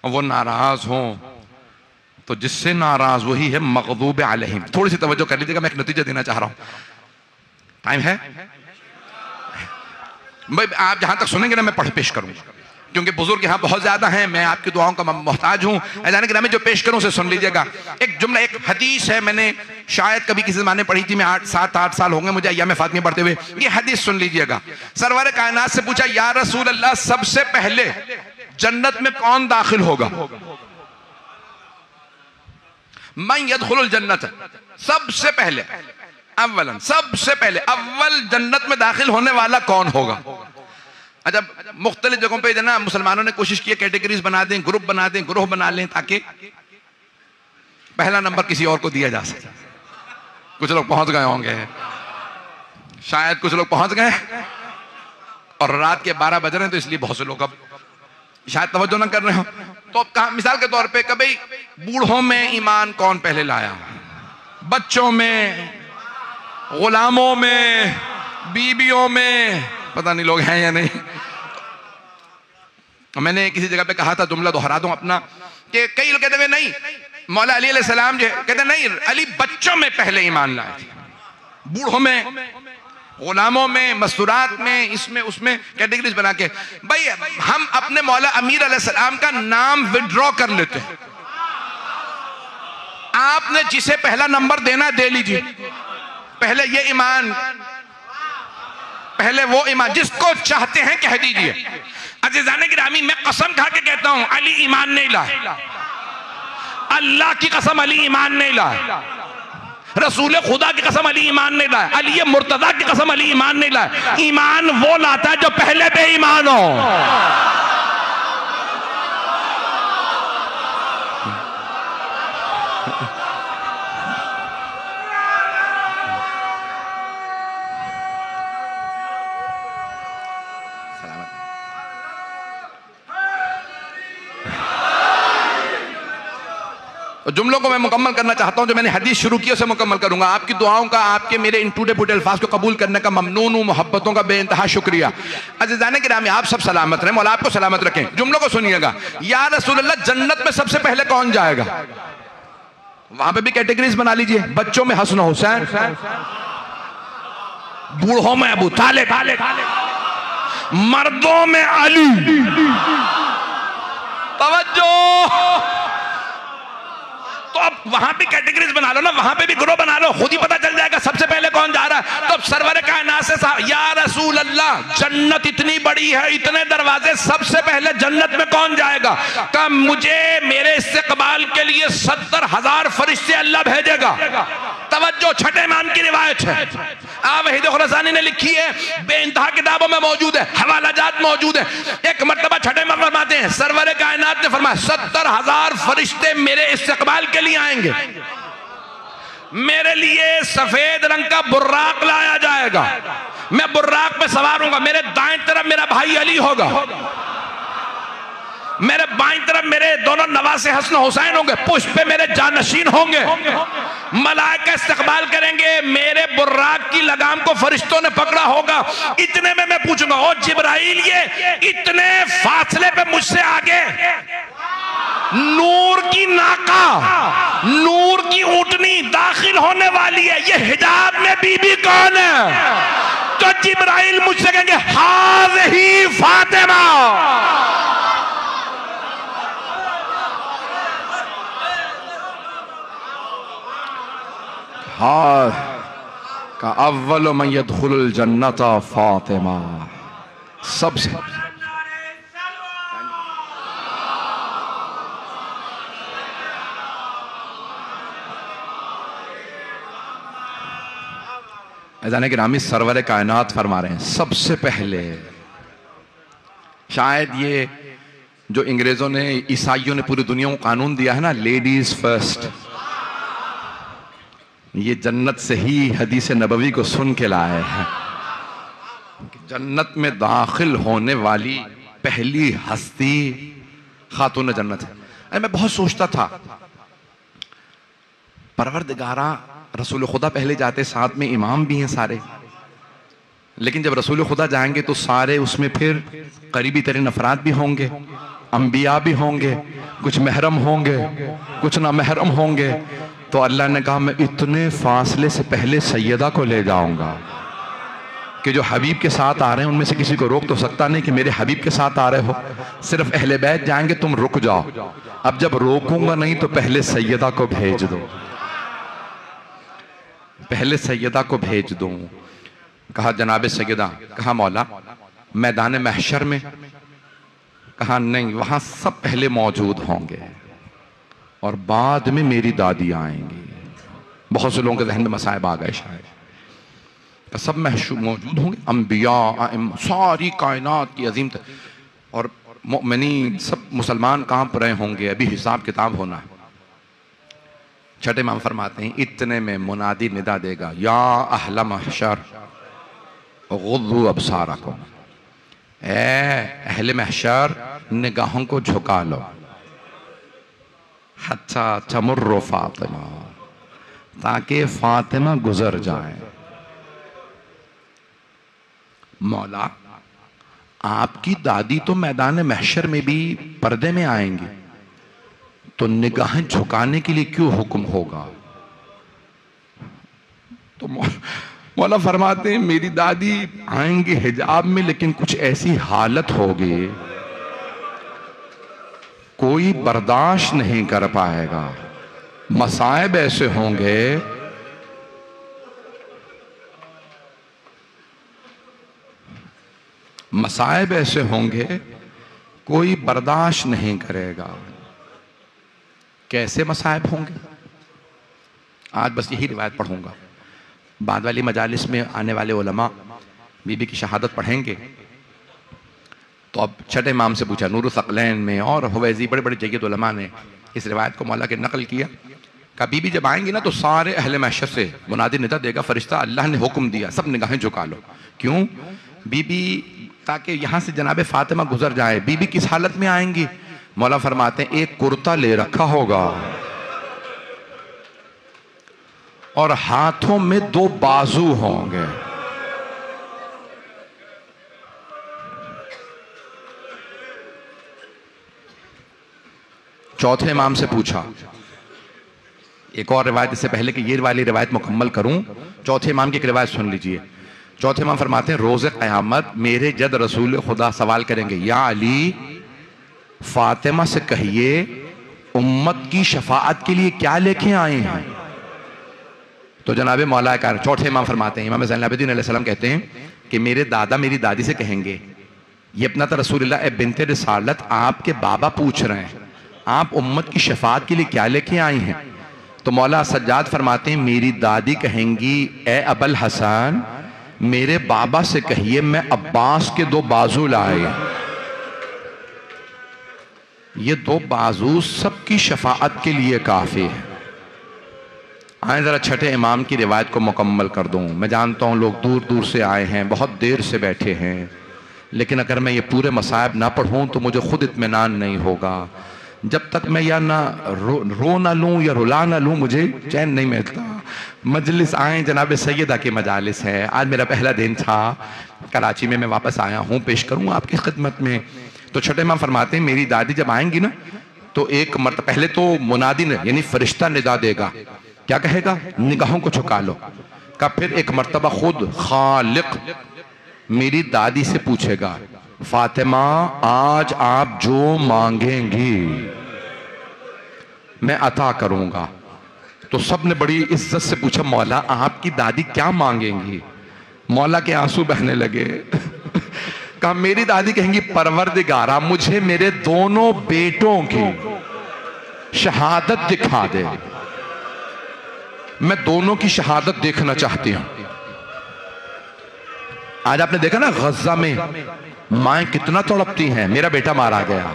वो नाराज हो तो जिससे नाराज वही है मग़ज़ूब अलैहिम। थोड़ी सी तवज्जो कर लीजिएगा, मैं एक नतीजा देना चाह रहा हूं। टाइम है भाई, आप जहां तक सुनेंगे ना मैं पढ़ पेश करूंगा, क्योंकि बुजुर्ग यहाँ बहुत ज्यादा हैं, मैं आपकी दुआओं का मोहताज हूँ। ऐसा कि मैं जो पेश करूँ उसे सुन लीजिएगा। एक जुमला, एक हदीस है, मैंने शायद कभी किसी ज़माने पढ़ी थी, मैं 7-8 साल होंगे मुझे अय्याम फातिमा पढ़ते हुए। ये हदीस सुन लीजिएगा। सरवर कायनात से पूछा, या रसूल अल्लाह सबसे पहले जन्नत में कौन दाखिल होगा? मन यदखुलुल जन्नत, सबसे पहले, अव्वलन, सबसे पहले अव्वल जन्नत में दाखिल होने वाला कौन होगा? अच्छा, मुख्तलिफ जगहों पे ना मुसलमानों ने कोशिश की कैटेगरीज बना दें, ग्रुप बना दें, ग्रोह बना लें, ताकि पहला नंबर किसी और को दिया जा सके। कुछ लोग पहुंच गए होंगे, शायद कुछ लोग पहुंच गए, और रात के 12 बज रहे हैं, तो इसलिए बहुत से लोग अब शायद तवज्जो ना कर रहे हो। तो कहा, मिसाल के तौर पे, कभी बूढ़ों में ईमान कौन पहले लाया, बच्चों में, गुलामों में, बीबियों में, पता नहीं लोग हैं या नहीं। मैंने किसी जगह पे कहा था, जुमला दोहरा दूं अपना, कि कई लोग कहते हैं नहीं, मौला अली अलैहि सलाम जो कहते नहीं, अली बच्चों में पहले ईमान लाए थे, बूढ़ों में, गुलामों में, मस्तूरात में, इसमें उसमें कैटेगरीज बना के। भाई हम अपने मौला अमीर अलैहि सलाम का नाम विड्रॉ कर लेते हैं, आपने जिसे पहला नंबर देना दे लीजिए, पहले ये ईमान, पहले वो ईमान, जिसको चाहते हैं कह दीजिए। अज़ीज़ाने गिरामी, मैं कसम खा के कहता हूं, अली ईमान नहीं लाए, अल्लाह की कसम अली ईमान नहीं लाए, रसूल खुदा की कसम अली ईमान नहीं लाए, अली मुर्तजा की कसम अली ईमान नहीं लाए। ईमान वो लाता है जो पहले बेईमान हो। जुमलों को मैं मुकम्मल करना चाहता हूं, जो मैंने हदीस शुरू की उसे मुकम्मल करूंगा। आपकी दुआओं का, आपके मेरे इन टूटे फूटे अल्फाज को कबूल करने का ममनून हूं, मोहब्बतों का बेइंतहा शुक्रिया। अज़ीज़ाने गिरामी, आप सब सलामत रहें, मौला आपको सलामत रखें। जुमलों को सुनिएगा। या रसूल अल्लाह, जन्नत में सबसे पहले कौन जाएगा? वहां पे भी कैटेगरीज बना लीजिए। बच्चों में हसन हुसैन, बूढ़ों में अबू तालिब, मर्दों में अली। तवज्जो, तो अब वहां भी कैटेगरीज बना लो ना, वहां पे भी ग्रुप बना लो, खुद ही पता चल जाएगा सबसे पहले कौन जा रहा है। तो सरवर कायनात से, या रसूल अल्लाह, जन्नत इतनी बड़ी है, इतने दरवाजे, सबसे पहले जन्नत में कौन जाएगा? कहा, मुझे मेरे इस्तकबाल के लिए 70,000 फरिश्ते अल्लाह भेजेगा। तवज्जो, छठे ईमान की रिवायत है, वहीद खुरासानी ने लिखी है, बेइंतहा किताबों में मौजूद है, हवाला जात मौजूद है। एक मर्तबा छठे में फरमाते हैं, सरवर कायनात ने फरमाया 70,000 फरिश्ते मेरे इस्तकबाल के लिए आएंगे, मेरे लिए सफेद रंग का बुर्राक लाया जाएगा, मैं बुर्राक पे सवार हूंगा, मेरे दाएं तरफ मेरा भाई अली होगा, मेरे बाईं तरफ मेरे दोनों नवासे हसन हुसैन होंगे, पुष्प पे मेरे जानशीन होंगे, मलाइका इस्तकबाल करेंगे, मेरे बुर्राक की लगाम को फरिश्तों ने पकड़ा होगा। इतने में मैं पूछूंगा, ओ जिब्राइल, ये इतने फासले पे मुझसे आगे नूर की नाका, नूर की ऊंटनी दाखिल होने वाली है, ये हिजाब में बीबी कौन है? तो जिब्राइल मुझसे कहेंगे, हाज़िही फातिमा। हाँ का अव्वल मन यदखुलुल जन्नत फातिमा, सबसे ऐज़ान गिरामी सरवर कायनात फरमा रहे हैं, सबसे पहले शायद ये जो अंग्रेजों ने, ईसाइयों ने पूरी दुनिया को कानून दिया है ना, लेडीज फर्स्ट, ये जन्नत से ही हदीस नबवी को सुन के लाए हैं। जन्नत में दाखिल होने वाली पहली हस्ती खातून जन्नत है। अरे मैं बहुत सोचता था, परवरदिगारा रसूल खुदा पहले जाते, साथ में इमाम भी हैं सारे, लेकिन जब रसूल खुदा जाएंगे तो सारे उसमें फिर करीबी तरीन अफराद भी होंगे, अंबिया भी होंगे, कुछ महरम होंगे, कुछ ना महरम होंगे। तो अल्लाह ने कहा, मैं इतने फासले से पहले सैयदा को ले जाऊंगा कि जो हबीब के साथ आ रहे हैं उनमें से किसी को रोक तो सकता नहीं कि मेरे हबीब के साथ आ रहे हो, सिर्फ अहले बैत जाएंगे, तुम रुक जाओ। अब जब रोकूंगा नहीं तो पहले सैयदा को भेज दो, पहले सैयदा को भेज दूं। कहा जनाब सैयदा, कहा मौला मैदान महशर में? कहा नहीं, वहां सब पहले मौजूद होंगे और बाद में मेरी दादी आएंगी। बहुत से लोगों के जहन में मसाइब आ गए, शायद सब मौजूद होंगे, अंबिया, सारी कायनात की अजीम और मोमिनीन सब मुसलमान कांप रहे होंगे, अभी हिसाब किताब होना है। छठे इमाम फरमाते हैं, इतने में मुनादी निदा देगा, या अहला महशर गुद्दू अबसारकुम, ए अहले महशर निगाहों को झुका लो, हत्ता तमुर्रु फातिमा, ताकि फातिमा गुजर जाए। मौला आपकी दादी तो मैदान महशर में भी पर्दे में आएंगी, तो निगाहें झुकाने के लिए क्यों हुक्म होगा? तो मौला फरमाते हैं, मेरी दादी आएंगी हिजाब में, लेकिन कुछ ऐसी हालत होगी कोई बर्दाश्त नहीं कर पाएगा, मसाइब ऐसे होंगे मसाइब ऐसे होंगे कोई बर्दाश्त नहीं करेगा। कैसे मसाइब होंगे? आज बस यही रिवायत पढ़ूंगा, बाद वाली मजालिस में आने वाले उलमा बीबी की शहादत पढ़ेंगे। तो अब छठे इमाम से पूछा, नूर सकलैन में और हुवैज़ी, बड़े बड़े जय्यद उलमा ने इस रिवायत को मौला के नकल किया। कहा बीबी जब आएंगी ना तो सारे अहले महशर से मुनादी निदा देगा, फरिश्ता अल्लाह ने हुक्म दिया सब निगाहें झुका लो। क्यों? बीबी, ताकि यहाँ से जनाब फातिमा गुजर जाए। बीबी किस हालत में आएंगी? मौला फरमाते हैं, एक कुर्ता ले रखा होगा और हाथों में 2 बाजू होंगे। चौथे इमाम से पूछा, एक और रिवायत इससे पहले कि ये वाली रिवायत मुकम्मल करूं, चौथे इमाम की एक रिवायत सुन लीजिए। चौथे इमाम फरमाते हैं, रोज़े क़यामत मेरे जद रसूल खुदा सवाल करेंगे, या अली फातिमा से कहिए उम्मत की शफाअत के लिए क्या लेके आए हैं? तो जनाब मौला कार चौथे इमाम फरमाते हैं, इमाम ज़ैनुल आबिदीन अलैहिस्सलाम कहते हैं कि मेरे दादा मेरी दादी से कहेंगे, ये अपना तो रसूलुल्लाह बिन्ते रिसालत आपके बाबा पूछ रहे हैं, आप उम्मत की शफाअत के लिए क्या लेके आई हैं? तो तो मौला सज्जाद फरमाते हैं मेरी दादी कहेंगी ए अबल हसन, मेरे बाबा से कहिए मैं अब्बास के 2 बाजू लाए। ये 2 बाजू सबकी शफाअत के लिए काफी है। आए जरा छठे इमाम की रिवायत को मुकम्मल कर दूं। मैं जानता हूं लोग दूर दूर से आए हैं, बहुत देर से बैठे हैं, लेकिन अगर मैं ये पूरे मसाइब ना पढ़ूं तो मुझे खुद इत्मीनान नहीं होगा। जब तक मैं या ना रो ना लूं या रुला ना लूं मुझे चैन नहीं मिलता। मजलिस आए जनाब सैयदा की मजालिस है। आज मेरा पहला दिन था कराची में, मैं वापस आया हूँ, पेश करूँ आपकी खिदमत में। तो छठे इमाम फरमाते हैं मेरी दादी जब आएंगी ना तो एक मर्तबा पहले तो मुनादी यानी फरिश्ता निदा देगा, क्या कहेगा? निगाहों को झुका लो का। फिर एक मर्तबा खुद खालिक मेरी दादी से पूछेगा फातिमा आज आप जो मांगेंगी मैं अता करूंगा। तो सब ने बड़ी इज्जत से पूछा मौला आपकी दादी क्या मांगेंगी? मौला के आंसू बहने लगे। कहा मेरी दादी कहेंगी परवरदिगारा मुझे मेरे दोनों बेटों की शहादत दिखा दे, मैं दोनों की शहादत देखना चाहती हूं। आज आपने देखा ना गजा में माएं कितना तड़पती हैं, मेरा बेटा मारा गया।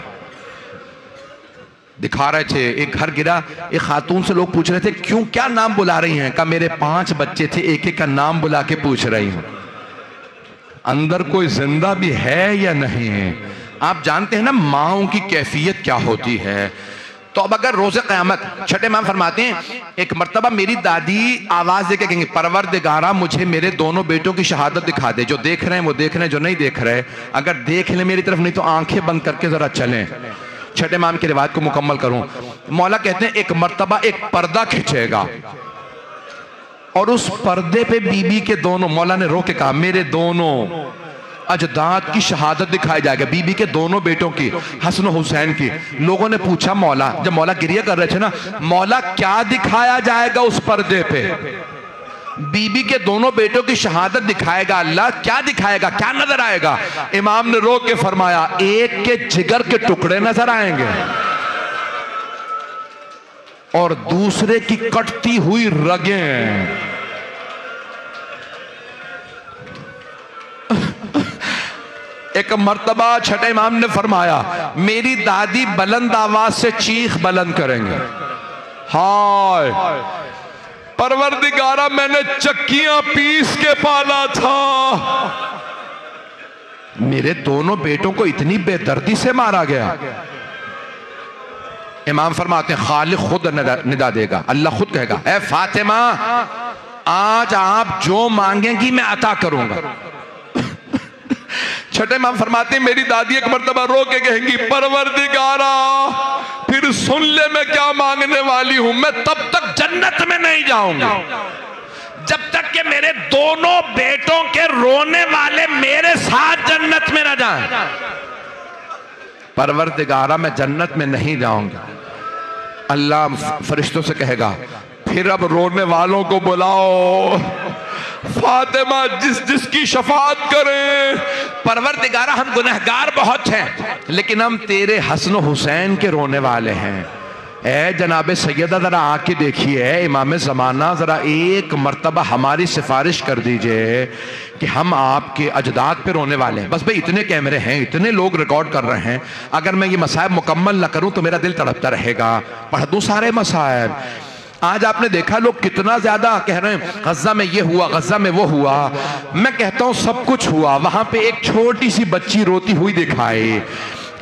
दिखा रहे थे एक घर गिरा, एक खातून से लोग पूछ रहे थे क्यों, क्या नाम बुला रही हैं? कहा मेरे 5 बच्चे थे, एक एक का नाम बुला के पूछ रही हूं अंदर कोई जिंदा भी है या नहीं है। आप जानते हैं ना माओं की कैफियत क्या होती है। तो अब अगर रोज़े क़यामत, छठे इमाम फरमाते हैं एक मर्तबा मेरी दादी आवाज देके कहेंगे परवरदिगारा मुझे मेरे दोनों बेटों की शहादत दिखा दे। जो देख रहे हैं वो देख रहे हैं, जो नहीं देख रहे अगर देख ले मेरी तरफ, नहीं तो आंखें बंद करके जरा चलें। छठे इमाम की रिवायत को मुकम्मल करूं। मौला कहते हैं एक मर्तबा एक पर्दा खिंचेगा और उस पर्दे पे बीबी के दोनों, मौला ने रो के कहा मेरे दोनों अजदाद की शहादत दिखाई जाएगा, बीबी के दोनों बेटों की, हसन हुसैन की। लोगों ने पूछा मौला, जब मौला गिरिया कर रहे थे ना, मौला क्या दिखाया जाएगा उस पर्दे पे? बीबी के दोनों बेटों की शहादत दिखाएगा अल्लाह, क्या दिखाएगा, क्या नजर आएगा? इमाम ने रो के फरमाया एक के जिगर के टुकड़े नजर आएंगे और दूसरे की कटती हुई रगें। एक मर्तबा छठे इमाम ने फरमाया मेरी दादी बुलंद आवाज से चीख बुलंद करेंगे हाय परवरदिगारा मैंने चक्कियां पीस के पाला था, मेरे दोनों बेटों को इतनी बेदर्दी से मारा गया। इमाम फरमाते हैं खालिक खुद निदा देगा, अल्लाह खुद कहेगा ए फातिमा आज आप जो मांगेंगी मैं अता करूंगा। छठे इमाम फरमाते हैं मेरी दादी एक मर्तबा रो के कहेंगी परवरदिगारा फिर सुन ले मैं क्या मांगने वाली हूं, मैं तब तक जन्नत में नहीं जाऊंगी जब तक कि मेरे दोनों बेटों के रोने वाले मेरे साथ जन्नत में ना जाएं। परवरदिगारा मैं जन्नत में नहीं जाऊंगा। अल्लाह फरिश्तों से कहेगा फिर अब रोने वालों को बुलाओ, फातिमा जिसकी शफाअत करें। परवरदिगारा हम गुनहगार बहुत हैं लेकिन हम तेरे हसन हुसैन के रोने वाले हैं। ए जनाब सैयदा जरा आके देखिए इमाम ज़माना, जरा एक मर्तबा हमारी सिफारिश कर दीजिए कि हम आपके अजदाद पे रोने वाले हैं। बस भाई इतने कैमरे हैं, इतने लोग रिकॉर्ड कर रहे हैं, अगर मैं ये मसाइब मुकम्मल ना करूं तो मेरा दिल तड़पता रहेगा। पढ़ दूं सारे मसाइब। आज आपने देखा लोग कितना ज्यादा कह रहे हैं गजा में ये हुआ, गजा में वो हुआ। मैं कहता हूं सब कुछ हुआ। वहां पे एक छोटी सी बच्ची रोती हुई दिखाई,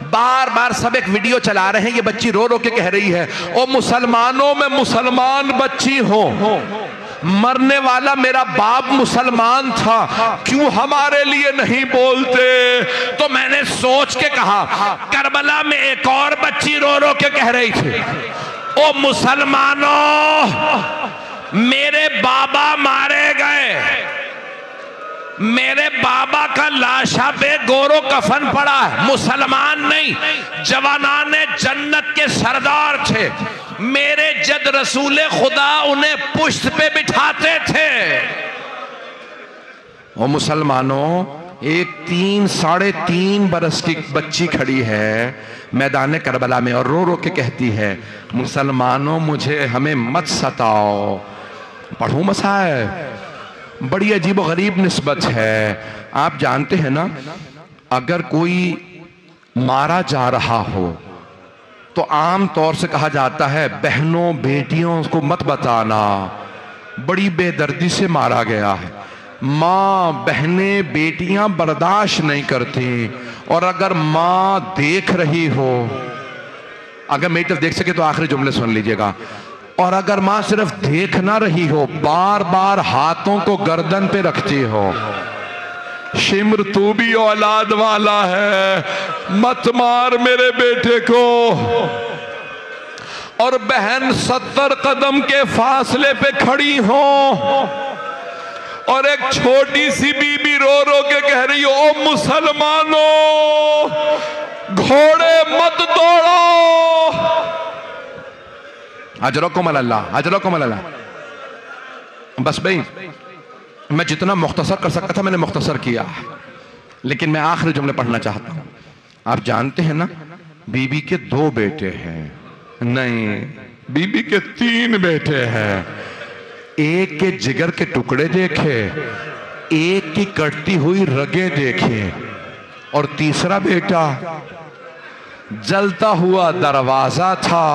बार बार सब एक वीडियो चला रहे हैं, ये बच्ची रो रो के कह रही है ओ मुसलमानों में मुसलमान बच्ची हो, मरने वाला मेरा बाप मुसलमान था, क्यों हमारे लिए नहीं बोलते? तो मैंने सोच के कहा करबला में एक और बच्ची रो रो के कह रही थी ओ मुसलमानों मेरे बाबा मारे गए, मेरे बाबा का लाशा पे गोरो कफन पड़ा है, मुसलमान नहीं जवानाने जन्नत के सरदार थे, मेरे जद रसूले खुदा उन्हें पुश्त पे बिठाते थे। ओ मुसलमानों एक 3 साढ़े 3 बरस की बच्ची खड़ी है, मैदान करबला में और रो रो के कहती है, मुसलमानों मुझे हमें मत सताओ। पढ़ो मसाइब, बड़ी अजीब व गरीब निस्बत है। आप जानते हैं ना, अगर कोई मारा जा रहा हो तो आम तौर से कहा जाता है बहनों बेटियों को मत बताना, बड़ी बेदर्दी से मारा गया है। माँ बहनें बेटियां बर्दाश्त नहीं करती, और अगर माँ देख रही हो, अगर मेरी तरफ देख सके तो आखिरी जुमले सुन लीजिएगा, और अगर माँ सिर्फ देख ना रही हो, बार बार हाथों को गर्दन पे रखती हो, शिम्र तू भी औलाद वाला है, मत मार मेरे बेटे को, और बहन 70 कदम के फासले पे खड़ी हो और एक छोटी सी बीबी रो रो के कह रही हो, ओ मुसलमानों घोड़े मत दौड़ो, अजरकुम अल्लाह, अजरकुम अल्लाह। बस भाई, मैं जितना मुख्तसर कर सकता था मैंने मुख्तसर किया, लेकिन मैं आखिरी जुमले पढ़ना चाहता हूं। आप जानते हैं ना, बीबी के 2 बेटे हैं, नहीं बीबी के 3 बेटे हैं। एक के जिगर के टुकड़े देखे, एक की कटती हुई रगें देखे, और तीसरा बेटा जलता हुआ दरवाजा था,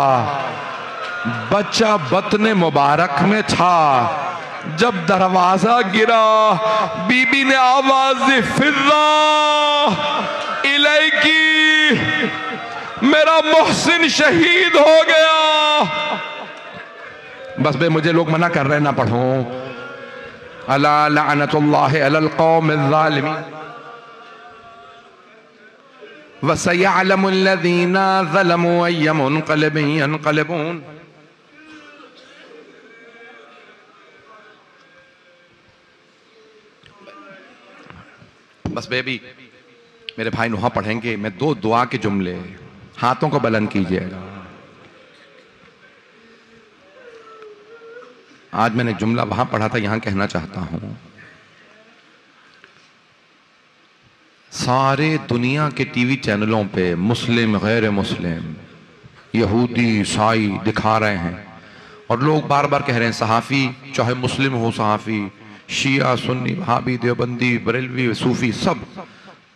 बच्चा बतने मुबारक में था। जब दरवाजा गिरा, बीबी ने आवाज दी, फिजा इलैकी, मेरा मोहसिन शहीद हो गया। बस बे, मुझे लोग मना कर रहे हैं ना पढ़ो। अला लअनतुल्लाहि अलल कौमिज़ ज़ालिमीन व सयअलमुल लज़ीना ज़लमू अय्य मुनक़लिबिन यनक़लिबून। बस बेबी, मेरे भाई वहां पढ़ेंगे, मैं 2 दुआ के जुमले, हाथों को बुलंद कीजिएगा। आज मैंने जुमला वहां पढ़ा था, यहां कहना चाहता हूं। सारे दुनिया के टीवी चैनलों पे मुस्लिम गैर मुस्लिम यहूदी ईसाई दिखा रहे हैं, और लोग बार बार कह रहे हैं सहाफ़ी, चाहे मुस्लिम हो सहाफ़ी, शिया सुन्नी वहाबी देवबंदी बरेलवी सूफी, सब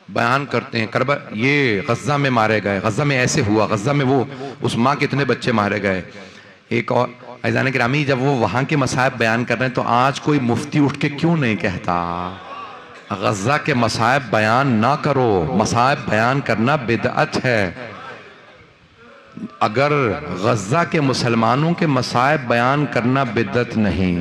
बयान करते हैं करबला, ये गज़ा में मारे गए, गज़ा में ऐसे हुआ, गज़ा में वो उस माँ के इतने बच्चे मारे गए। एक और अज़ान गिरामी, जब वो वहाँ के मसाइब बयान कर रहे हैं तो आज कोई मुफ्ती उठ के क्यों नहीं कहता गज़ा के मसाइब बयान ना करो, मसाइब बयान करना बिदअत है। अगर गज़ा के मुसलमानों के मसाइब बयान करना बिदअत नहीं,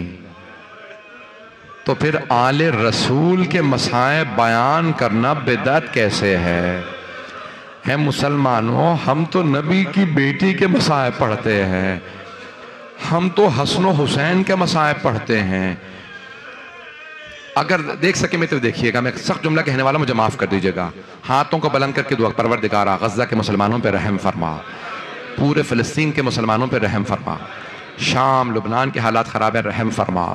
तो फिर आले रसूल के मसाइब बयान करना बिदअत कैसे है? मुसलमानों, हम तो नबी की बेटी के मसाइब पढ़ते हैं, हम तो हसन हुसैन के मसाइब पढ़ते हैं। अगर देख सके मैं तो देखिएगा, मैं सख्त जुमला कहने वाला, मुझे माफ कर दीजिएगा। हाथों को बुलंद करके दुआ, परवरदिगारा गज़ा के मुसलमानों पे रहम फरमा, पूरे फ़लस्तीन के मुसलमानों पे रहम फरमा, शाम लुबनान के हालात ख़राब है रहम फरमा,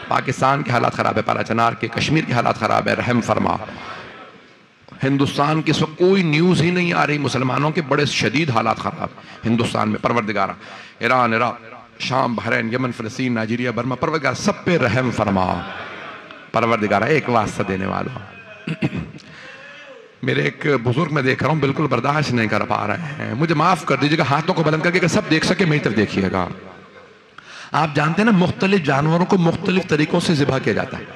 पाकिस्तान के हालात ख़राब है, पाराचनार के कश्मीर के हालात ख़राब है रहम फरमा। हिंदुस्तान की इस वक्त कोई न्यूज़ ही नहीं आ रही, मुसलमानों के बड़े शदीद हालात ख़राब हिंदुस्तान में, परवरदिगारा ईरान, इराक, शाम, बहरीन, यमन, फ़लस्तीन, नाइजीरिया, बर्मा, परवरदिगारा सब पे रहम फरमा। परवरदिगारा एक वास्ता देने वाला मेरे एक बुजुर्ग मैं देख रहा हूँ बिल्कुल बर्दाश्त नहीं कर पा रहे हैं, मुझे माफ़ कर दीजिएगा। हाथों को बुलंद करके सब देख सके मेरी तरफ देखिएगा। आप जानते हैं ना, मुख्तलिफ जानवरों को मुख्तलिफ तरीकों से ज़िबा किया जाता है।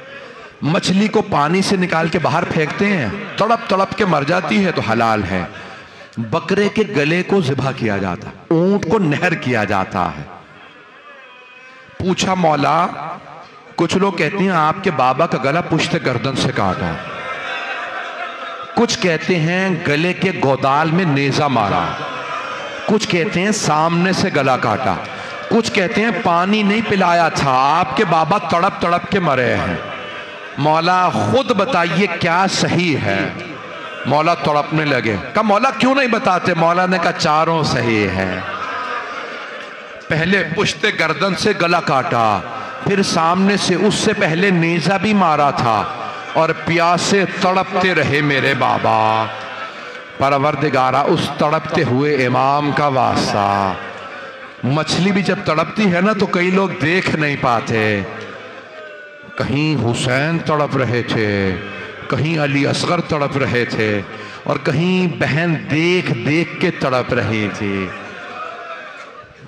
मछली को पानी से निकाल के बाहर फेंकते हैं, तड़प तड़प के मर जाती है तो हलाल है। बकरे के गले को ज़िबा किया जाता है, ऊंट को नहर किया जाता है। पूछा मौला, कुछ लोग कहते हैं आपके बाबा का गला पुश्त गर्दन से काटा, कुछ कहते हैं गले के गोदाल में नेजा मारा, कुछ कहते हैं सामने से गला काटा, कुछ कहते हैं पानी नहीं पिलाया था, आपके बाबा तड़प तड़प के मरे हैं। मौला खुद बताइए क्या सही है। मौला तड़पने लगे, कहा मौला क्यों नहीं बताते? मौला ने कहा चारों सही है। पहले पुश्ते गर्दन से गला काटा, फिर सामने से, उससे पहले नेजा भी मारा था, और प्यासे तड़पते रहे मेरे बाबा। परवरदिगारा उस तड़पते हुए इमाम का वास्ता। मछली भी जब तड़पती है ना तो कई लोग देख नहीं पाते, कहीं हुसैन तड़प रहे थे, कहीं अली असगर तड़प रहे थे, और कहीं बहन देख देख के तड़प रही थी।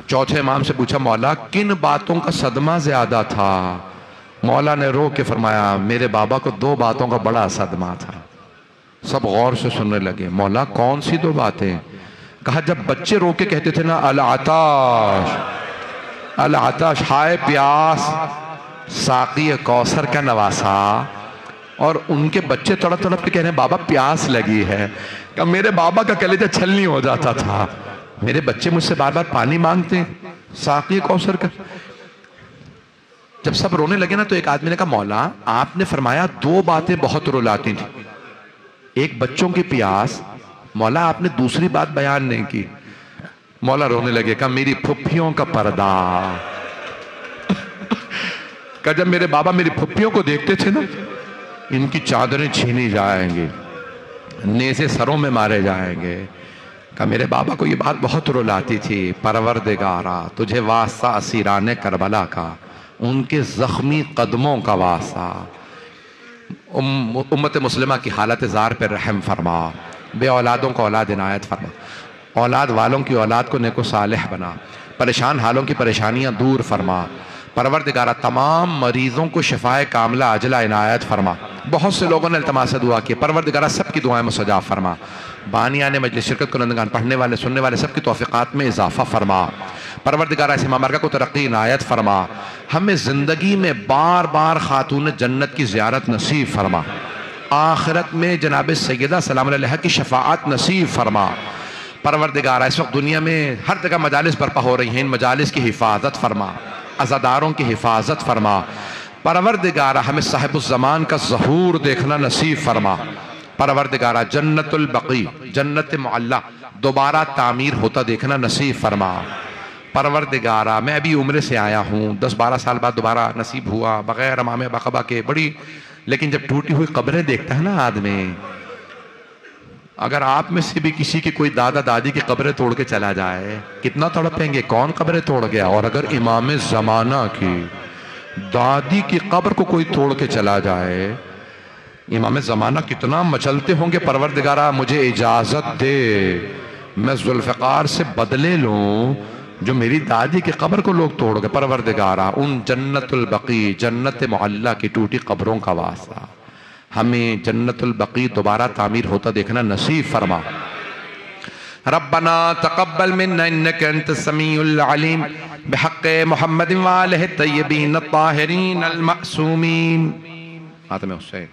चौथे इमाम से पूछा, मौला किन बातों का सदमा ज्यादा था? मौला ने रो के फरमाया, मेरे बाबा को दो बातों का बड़ा सदमा था। सब गौर से सुनने लगे। मौला कौन सी दो बातें? कहा, जब बच्चे रो के कहते थे ना, अल आताश अल आताश, हाय प्यास, साकी कौसर का नवासा, और उनके बच्चे तड़प तड़प के कह रहे हैं बाबा प्यास लगी है। कि मेरे बाबा का कलेजा छलनी हो जाता था, मेरे बच्चे मुझसे बार बार पानी मांगते, साकी कौसर का। जब सब रोने लगे ना तो एक आदमी ने कहा, मौला आपने फरमाया दो बातें बहुत रुलाती थी, एक बच्चों की प्यास, मौला आपने दूसरी बात बयान नहीं की। मौला रोने लगे, कहा मेरी फुफ्फियों का पर्दा। कहा जब मेरे बाबा मेरी फुफ्फियों को देखते थे ना, इनकी चादरें छीनी जाएंगी, नेज़े सरों में मारे जाएंगे। कहा मेरे बाबा को ये बात बहुत रुलाती थी। परवरदिगारा तुझे वास्ता असीराने करबला का, उनके जख्मी कदमों का वास्ता। उम्मत मुस्लिमा की हालत ज़ार पर रहम फरमा, बे औलादों को औलाद इनायत फरमा, औलाद वालों की औलाद को नेको सालेह बना, परेशान हालों की परेशानियां दूर फरमा। परवरदिगारा तमाम मरीज़ों को शिफाए कामला अजला इनायत फरमा। बहुत से लोगों ने इल्तिमास से दुआ की, परवरदिगारा सबकी दुआएं मुस्तजाब फरमा। बानियाने मजलिस, शिरकत कुनंदगान, पढ़ने वाले सुनने वाले सबकी तौफीक़ात में इजाफा फरमा। परवरदिगारा इस इमाम को तरक्की इनायत फरमा। हमें ज़िंदगी में बार बार खातून जन्नत की ज़ियारत नसीब फरमा, आखिरत में जनाब सैयदा सलाम अलैहा की शफाअत नसीब फरमा। परवरदिगारा इस वक्त दुनिया में हर जगह मजालिस बर्पा हो रही हैं, इन मजालिस की हिफाजत फरमा, अज़ादारों की हिफाजत फरमा। परवरदिगारा हमें साहिबुज़्ज़मान का ज़हूर देखना नसीब फरमा। परवरदिगारा जन्नतुल बक़ी, जन्नत मुअल्ला दोबारा तामीर होता देखना नसीब फरमा। परवरदिगारा मैं अभी उम्र से आया हूँ, 10-12 साल बाद दोबारा नसीब हुआ बग़ैर अमामे बक़बा के, बड़ी, लेकिन जब टूटी हुई कब्रें देखता है ना आदमी, अगर आप में से भी किसी की कोई दादा दादी की कब्रें तोड़ के चला जाए, कितना तड़पेंगे, कौन कब्रें तोड़ गया। और अगर इमाम ज़माना की दादी की कब्र को कोई तोड़ के चला जाए, इमाम ज़माना कितना मचलते होंगे। परवरदिगारा मुझे इजाज़त दे, मैं जुल्फ़िकार से बदले लूँ जो मेरी दादी की कब्र को लोग तोड़ गए। परवरदिगारा उन जन्नतुल बक़ी, जन्नत मुअल्ला की टूटी कब्रों का वास्ता हमें जन्नतुल बक़ी दोबारा तामीर होता देखना नसीब फरमा। रब्बना तक़ब्बल मिन्ना इन्नका अंतस समीउल अलीम बिहक़्क़ि मुहम्मद व आलिहि तय्यबीन अत्ताहिरीन अल मअसूमीन। हातिम हुसैन।